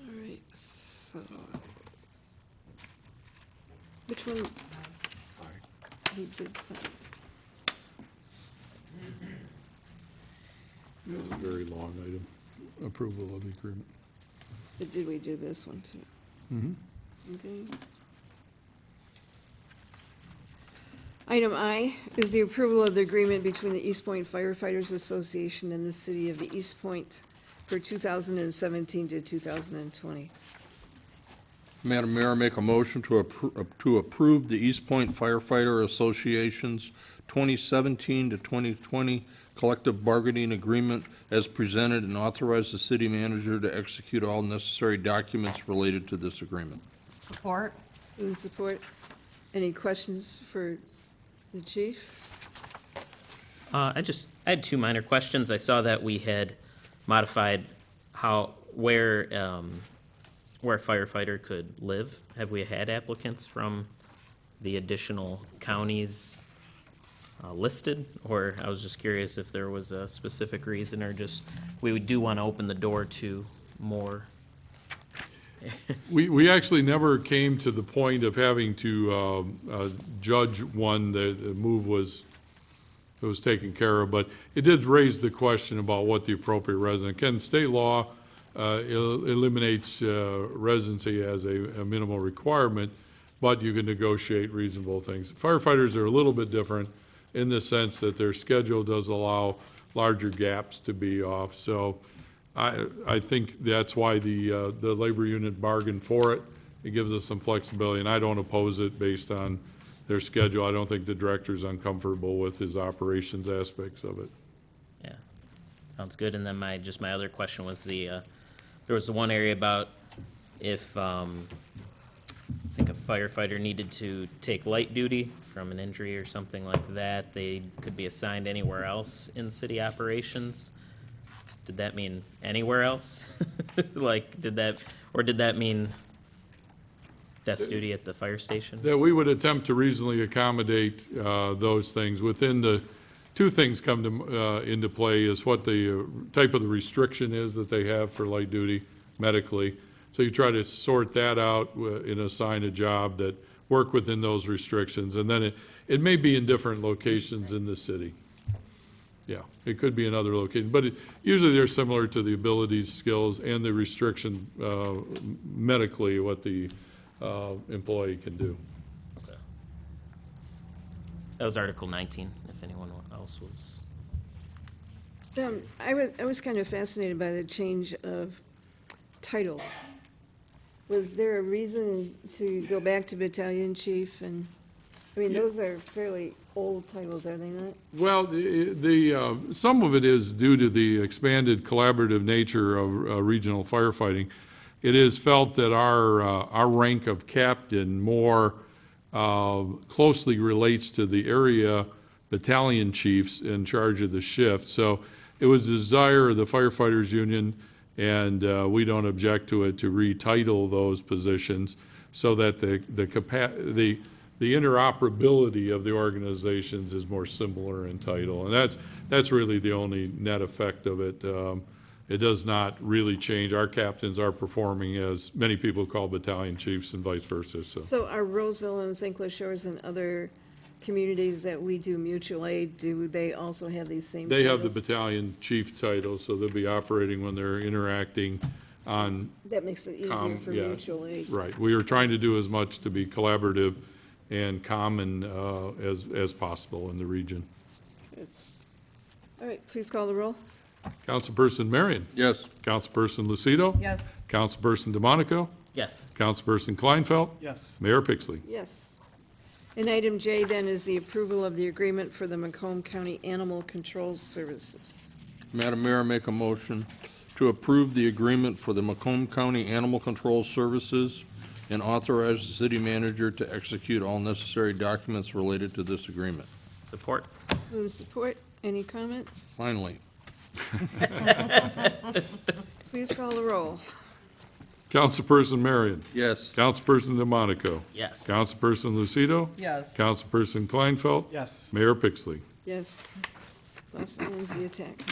All right, so. Which one? He did five. Very long item, approval of the agreement. But did we do this one too? Okay. Item I is the approval of the agreement between the Eastpointe Firefighters Association and the City of the Eastpointe for 2017 to 2020. Madam Mayor, I make a motion to approve the Eastpointe Firefighter Association's 2017 to 2020 collective bargaining agreement as presented and authorize the city manager to execute all necessary documents related to this agreement. Support. Move and support. Any questions for the chief? I had two minor questions. I saw that we had modified where a firefighter could live. Have we had applicants from the additional counties listed? Or I was just curious if there was a specific reason, or just, we do want to open the door to more. We actually never came to the point of having to judge one. The move was taken care of, but it did raise the question about what the appropriate resident. Again, state law eliminates residency as a minimal requirement, but you can negotiate reasonable things. Firefighters are a little bit different in the sense that their schedule does allow larger gaps to be off. So I think that's why the labor union bargained for it. It gives us some flexibility, and I don't oppose it based on their schedule. I don't think the director's uncomfortable with his operations aspects of it. Yeah, sounds good. And then my other question was there was the one area about if, I think a firefighter needed to take light duty from an injury or something like that, they could be assigned anywhere else in city operations. Did that mean anywhere else? Like, did that mean desk duty at the fire station? That we would attempt to reasonably accommodate those things. Within the two things come to, into play is what the type of the restriction is that they have for light duty medically. So you try to sort that out and assign a job that work within those restrictions. And then it may be in different locations in the city. Yeah, it could be another location, but usually they're similar to the abilities, skills, and the restriction medically what the employee can do. Okay. That was Article 19, if anyone else was. I was kind of fascinated by the change of titles. Was there a reason to go back to battalion chief? And, I mean, those are fairly old titles, are they not? Well, some of it is due to the expanded collaborative nature of regional firefighting. It is felt that our rank of captain more closely relates to the area battalion chiefs in charge of the shift. So it was the desire of the firefighters union, and we don't object to it, to retitle those positions so that the interoperability of the organizations is more similar in title. And that's really the only net effect of it. It does not really change. Our captains are performing as many people call battalion chiefs and vice versa. So are Roseville and St. Clair Shores and other communities that we do mutual aid, do they also have these same They titles? have the battalion chief title, so they'll be operating when they're interacting on. That makes it easier for yeah, mutual aid. Right. We are trying to do as much to be collaborative and common as possible in the region. All right, please call the roll. Councilperson Marion? Yes. Councilperson Lucido? Yes. Councilperson DeMonico? Yes. Councilperson Kleinfeld? Yes. Mayor Pixley? Yes. And item J then is the approval of the agreement for the Macomb County Animal Control Services. Madam Mayor, I make a motion to approve the agreement for the Macomb County Animal Control Services and authorize the city manager to execute all necessary documents related to this agreement. Support. Move support. Any comments? Finally. Please call the roll. Councilperson Marion? Yes. Councilperson DeMonico? Yes. Councilperson Lucido? Yes. Councilperson Kleinfeld? Yes. Mayor Pixley? Yes. Plus ends the attack.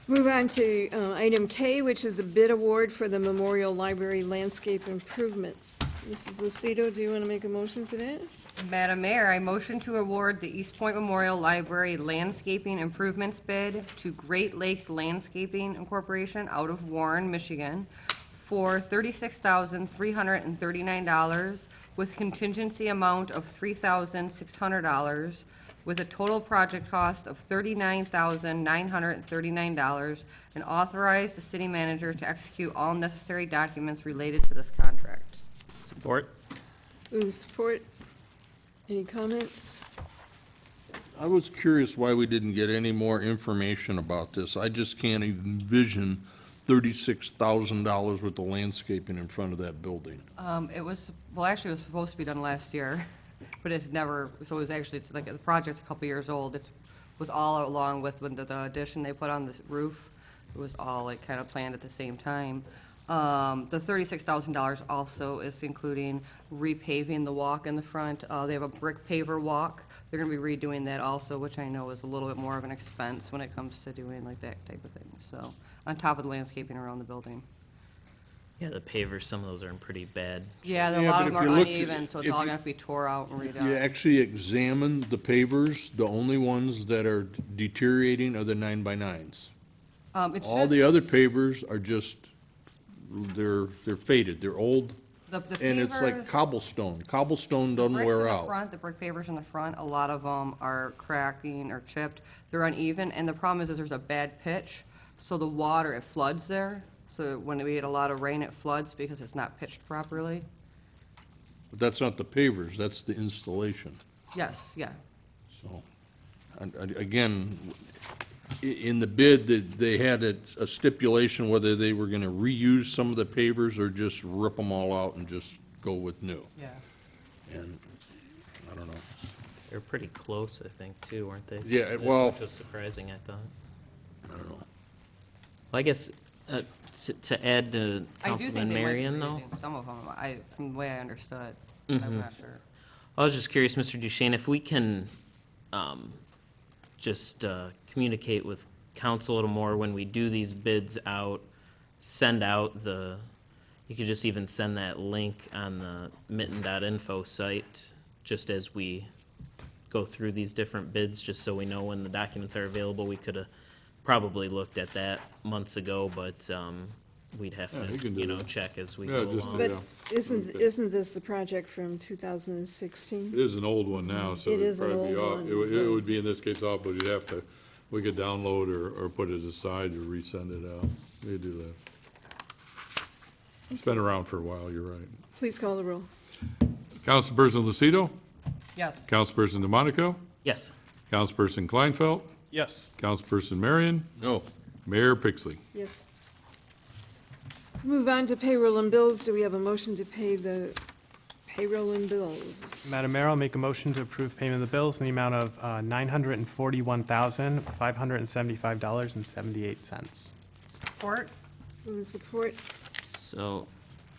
Move on to item K, which is a bid award for the Memorial Library landscape improvements. Mrs. Lucido, do you want to make a motion for that? Madam Mayor, I motion to award the Eastpointe Memorial Library landscaping improvements bid to Great Lakes Landscaping Incorporation out of Warren, Michigan, for $36,339 with contingency amount of $3,600 with a total project cost of $39,939, and authorize the city manager to execute all necessary documents related to this contract. Support? Move with support. Any comments? I was curious why we didn't get any more information about this. I just can't envision $36,000 worth of landscaping in front of that building. It was, well, actually, it was supposed to be done last year, but it's never, so it was actually, it's like, the project's a couple years old. It was all along with when the addition they put on the roof. It was all like kind of planned at the same time. The $36,000 also is including repaving the walk in the front. They have a brick paver walk. They're gonna be redoing that also, which I know is a little bit more of an expense when it comes to doing like that type of thing. So, on top of the landscaping around the building. Yeah, the pavers, some of those are in pretty bad. Yeah, a Yeah, lot but of if them are you look- uneven, so it's if all you- gonna have to be tore out and If you redone. actually examine the pavers, the only ones that are deteriorating are the 9x9s. It's All just, the other pavers are just, they're faded, they're old, the and it's like pavers- cobblestone. Cobblestone The doesn't bricks wear in the out. front, the brick pavers in the front, a lot of them are cracking or chipped. They're uneven, and the problem is there's a bad pitch, so the water, it floods there. So when we get a lot of rain, it floods because it's not pitched properly. But that's not the pavers, that's the installation. Yes, yeah. So, again, in the bid, they had a stipulation whether they were gonna reuse some of the pavers or just rip them all out and just go with new. Yeah. And, I don't know. They're pretty close, I think, too, weren't they? Yeah, well- Which was surprising, I thought. I don't know. Well, I guess, to add to I do Councilman think they might be Marion, though. reusing some of them, from the way I understood. I'm not sure. I was just curious, Mr. Duchesne, if we can just communicate with council a little more when we do these bids out, send out you could just even send that link on the mitten.info site, just as we go through these different bids, just so we know when the documents are available. We could have probably looked at that months ago, but we'd have Yeah, you to, can do that. check as we Yeah, go just, along. But Yeah. isn't this the project from 2016? It is an old one now, so It it'd is an probably be old off. one, It so- would be in this case off, but you'd have to, we could download or put it aside or resend it out. We do that. It's been around for a while, you're right. Please call the roll. Councilperson Lucido, Yes. Councilperson DeMonico, Yes. Councilperson Kleinfeld, Yes. Councilperson Marion, No. Mayor Pixley. Yes. Move on to payroll and bills. Do we have a motion to pay the payroll and bills? Madam Mayor, I'll make a motion to approve payment of the bills in the amount of $941,575.78. Support? Move with support. So,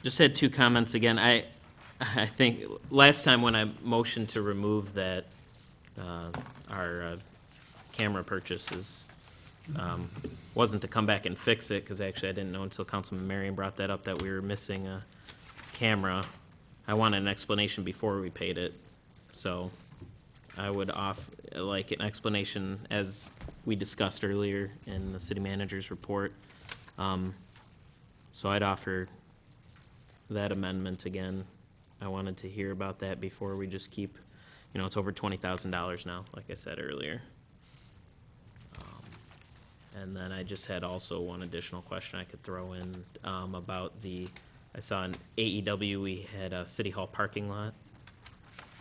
just had two comments again. I think last time when I motioned to remove that, our camera purchases, wasn't to come back and fix it, because actually I didn't know until Councilman Marion brought that up that we were missing a camera. I wanted an explanation before we paid it, so I would like an explanation as we discussed earlier in the city manager's report. So I'd offer that amendment again. I wanted to hear about that before we just keep, it's over $20,000 now, like I said earlier. And then I just had also one additional question I could throw in about I saw in AEW, we had a city hall parking lot.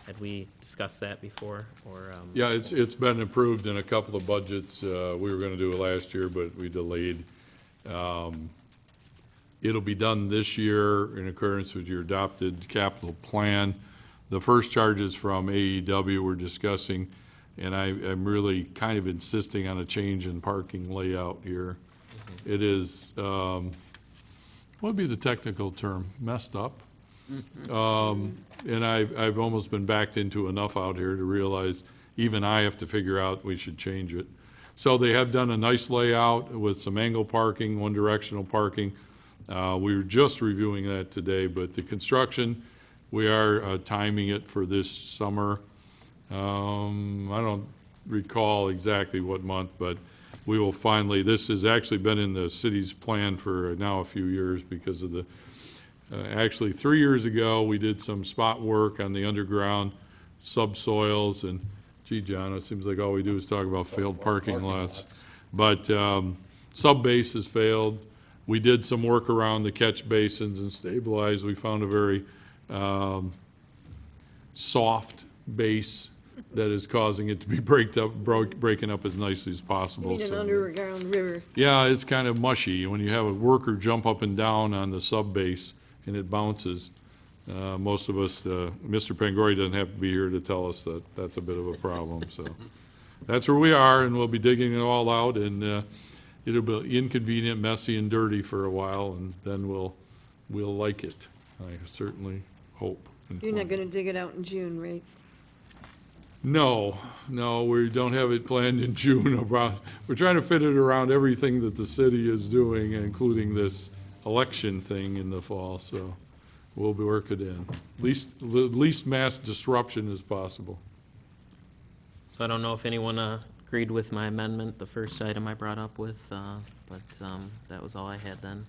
Had we discussed that before, or? Yeah, it's been approved in a couple of budgets. We were gonna do it last year, but we delayed. It'll be done this year in accordance with your adopted capital plan. The first charges from AEW we're discussing, and I'm really kind of insisting on a change in parking layout here. It is, what would be the technical term? Messed up? And I've almost been backed into enough out here to realize even I have to figure out we should change it. So they have done a nice layout with some angle parking, one directional parking. We were just reviewing that today, but the construction, we are timing it for this summer. I don't recall exactly what month, but we will finally, this has actually been in the city's plan for now a few years because of actually 3 years ago, we did some spot work on the underground subsoils and Gee, John, it seems like all we do is talk about failed parking lots. But sub-base has failed. We did some work around the catch basins and stabilized. We found a very soft base that is causing it to be breaking up as nicely as You possible. mean an So- underground river? Yeah, it's kind of mushy. When you have a worker jump up and down on the sub-base and it bounces, most of us, Mr. Pangori doesn't have to be here to tell us that that's a bit of a problem, so. That's where we are, and we'll be digging it all out, and it'll be inconvenient, messy, and dirty for a while, and then we'll like it. I certainly hope. and You're not plan. gonna dig it out in June, right? No, we don't have it planned in June. We're trying to fit it around everything that the city is doing, including this election thing in the fall, so we'll be working in. Least mass disruption as possible. So I don't know if anyone agreed with my amendment, the first item I brought up with, but that was all I had then.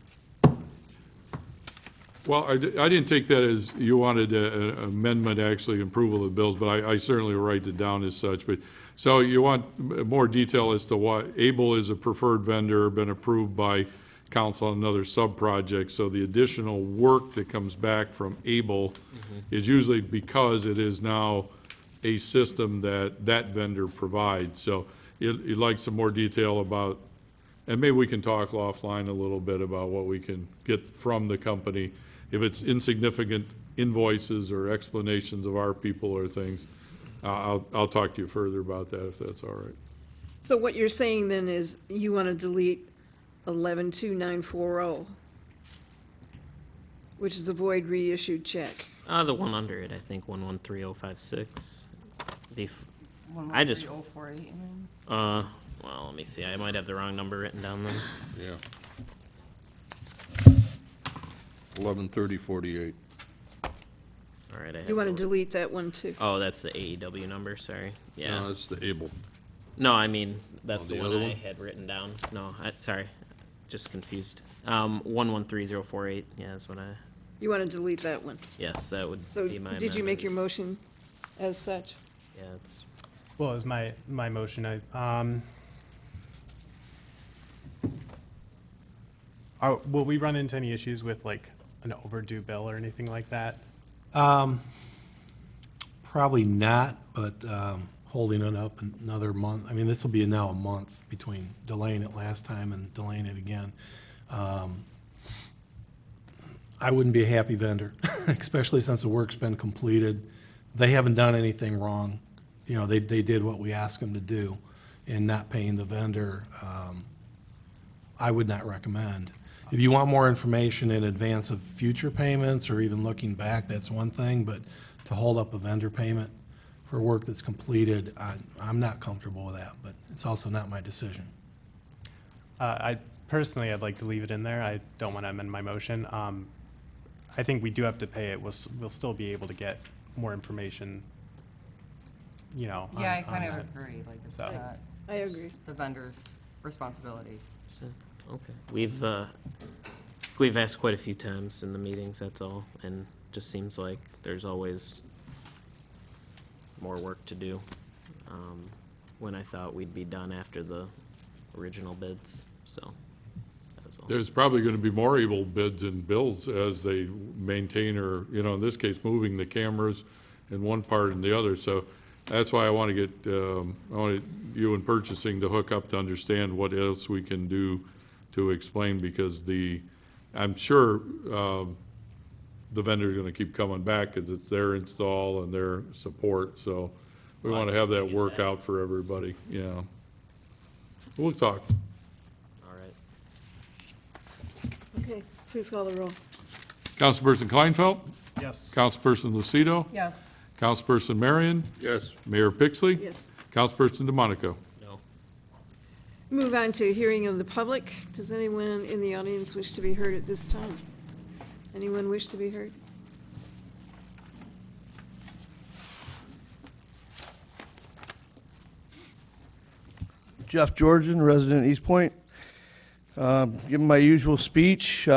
Well, I didn't take that as you wanted an amendment, actually approval of bills, but I certainly will write it down as such. But, so you want more detail as to why Able is a preferred vendor, been approved by council on another sub-project, so the additional work that comes back from Able is usually because it is now a system that vendor provides. So you'd like some more detail about, and maybe we can talk offline a little bit about what we can get from the company. If it's insignificant invoices or explanations of our people or things, I'll talk to you further about that if that's all right. So what you're saying then is you wanna delete 112940, which is a void reissued check. The one under it, I think, 113056. I just, 113,048, you mean? well, let me see, I might have the wrong number written down then. Yeah. 113048. All right, I have. You wanna the- delete that one too? Oh, that's the AEW number, sorry. Yeah. No, it's the Able. No, I mean, that's Oh, the the one other I one? had written down. No, sorry, just confused. 113048, yeah, that's what I, You wanna delete that one? yes, that would So be my did you make your amendment. motion as such? Yeah, it's, Well, as my motion, will we run into any issues with like an overdue bill or anything like that? Probably not, but holding it up another month, I mean, this will be now a month between delaying it last time and delaying it again. I wouldn't be a happy vendor, especially since the work's been completed. They haven't done anything wrong. You know, they did what we asked them to do, and not paying the vendor, I would not recommend. If you want more information in advance of future payments, or even looking back, that's one thing, but to hold up a vendor payment for work that's completed, I'm not comfortable with that, but it's also not my decision. I'd like to leave it in there. I don't want to amend my motion. I think we do have to pay it. We'll still be able to get more information, you know. Yeah, I on kind of that. agree, like it's So- not I agree. the vendor's responsibility. okay. We've asked quite a few times in the meetings, that's all, and just seems like there's always more work to do. When I thought we'd be done after the original bids, so that was all. There's probably going to be more Able bids and bills as they maintain, or, you know, in this case, moving the cameras in one part and the other. So that's why I want to get, I want you in purchasing to hook up to understand what else we can do to explain, because I'm sure the vendor's going to keep coming back because it's their install and their support. So we want to have that work out for everybody, yeah. We'll talk. All right. Okay, please call the roll. Councilperson Kleinfeld? Yes. Councilperson Lucido? Yes. Councilperson Marion? Yes. Mayor Pixley? Yes. Councilperson DeMonico? No. Move on to hearing of the public. Does anyone in the audience wish to be heard at this time? Anyone wish to be heard? Jeff Georgian, resident Eastpointe. Giving my usual speech,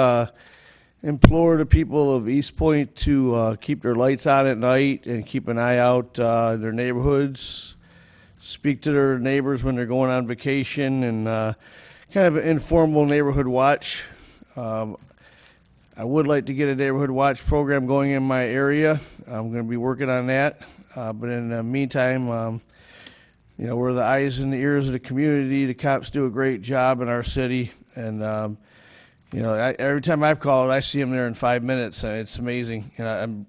implore the people of Eastpointe to keep their lights on at night and keep an eye out in their neighborhoods. speak to their neighbors when they're going on vacation, and kind of an informal neighborhood watch. I would like to get a neighborhood watch program going in my area. I'm going to be working on that. But in the meantime, we're the eyes and the ears of the community. The cops do a great job in our city, and every time I've called, I see them there in 5 minutes. It's amazing. I'm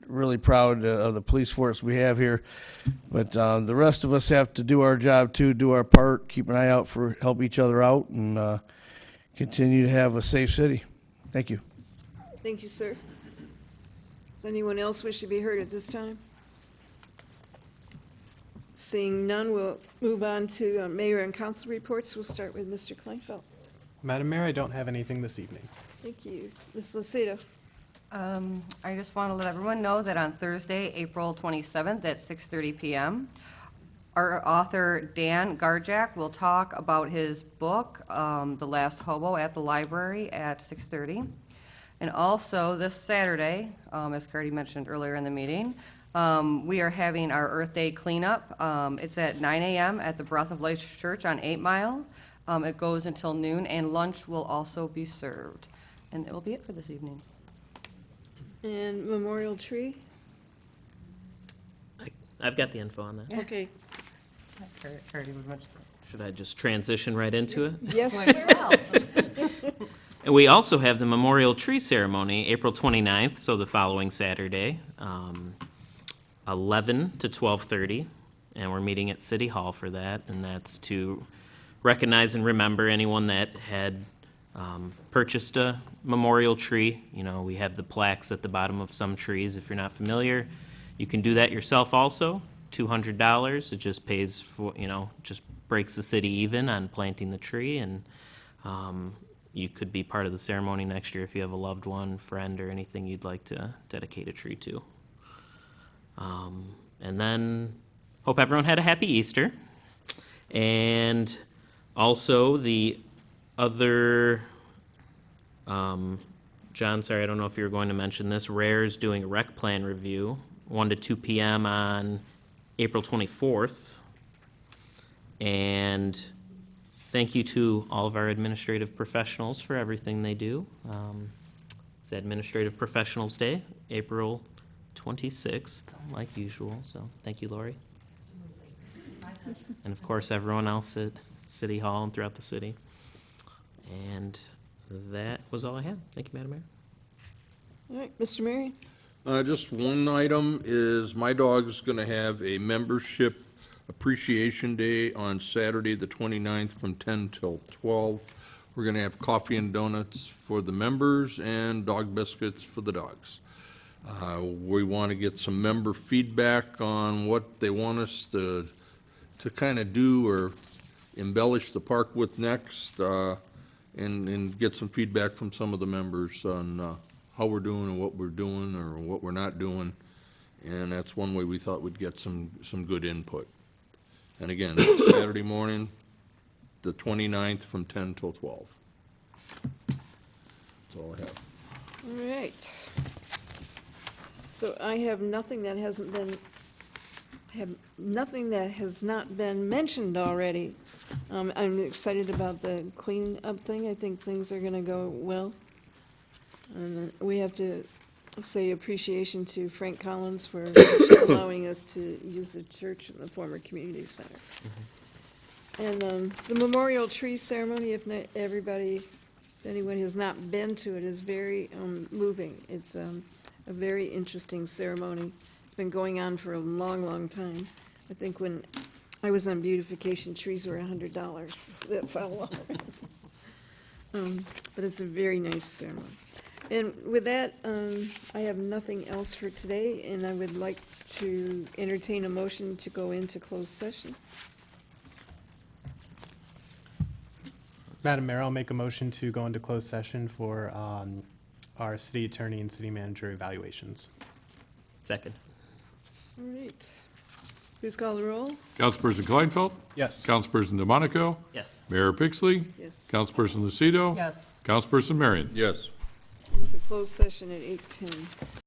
really proud of the police force we have here. But the rest of us have to do our job too, do our part, keep an eye out for, help each other out, and continue to have a safe city. Thank you. Thank you, sir. Does anyone else wish to be heard at this time? Seeing none, we'll move on to mayor and council reports. We'll start with Mr. Kleinfeld. Madam Mayor, I don't have anything this evening. Thank you. Ms. Lucido. I just want to let everyone know that on Thursday, April 27th at 6:30 p.m., our author Dan Garjak will talk about his book, The Last Hobo, at the library at 6:30. And also this Saturday, as Cardi mentioned earlier in the meeting, we are having our Earth Day cleanup. It's at 9 a.m. at the Breath of Life Church on 8 Mile. It goes until noon, and lunch will also be served. And it will be it for this evening. And Memorial Tree? I've got the info on that. Okay. Should I just transition right into it? Yes. And we also have the memorial tree ceremony, April 29th, so the following Saturday, 11 to 12:30, and we're meeting at City Hall for that, and that's to recognize and remember anyone that had purchased a memorial tree. We have the plaques at the bottom of some trees. If you're not familiar, you can do that yourself also, $200. It just pays for, just breaks the city even on planting the tree, and you could be part of the ceremony next year if you have a loved one, friend, or anything you'd like to dedicate a tree to. And then, hope everyone had a happy Easter. And also the other, John, sorry, I don't know if you were going to mention this, RARE's doing a rec plan review, 1 to 2 p.m. on April 24th. And thank you to all of our administrative professionals for everything they do. It's Administrative Professionals Day, April 26th, like usual, so thank you, Lori. And of course, everyone else at City Hall and throughout the city. And that was all I had. Thank you, Madam Mayor. All right, Mr. Marion. Just one item is my dog's going to have a membership appreciation day on Saturday, the 29th, from 10 till 12. We're going to have coffee and donuts for the members and dog biscuits for the dogs. We want to get some member feedback on what they want us to kind of do or embellish the park with next, and get some feedback from some of the members on how we're doing and what we're doing or what we're not doing. And that's one way we thought we'd get some good input. And again, it's Saturday morning, the 29th, from 10 till 12. That's all I have. All right. So I have nothing that hasn't been, nothing that has not been mentioned already. I'm excited about the cleanup thing. I think things are gonna go well. And we have to say appreciation to Frank Collins for allowing us to use the church and the former community center. And the memorial tree ceremony, if not everybody, if anyone has not been to it, is very moving. It's a very interesting ceremony. It's been going on for a long, long time. I think when I was on beautification, trees were $100. That's how long. But it's a very nice ceremony. And with that, I have nothing else for today, and I would like to entertain a motion to go into closed session. Madam Mayor, I'll make a motion to go into closed session for our city attorney and city manager evaluations. Second. All right. Please call the roll. Councilperson Kleinfeld? Yes. Councilperson DeMonico? Yes. Mayor Pixley? Yes. Councilperson Lucido? Yes. Councilperson Marion? Yes. It's a closed session at 8:10.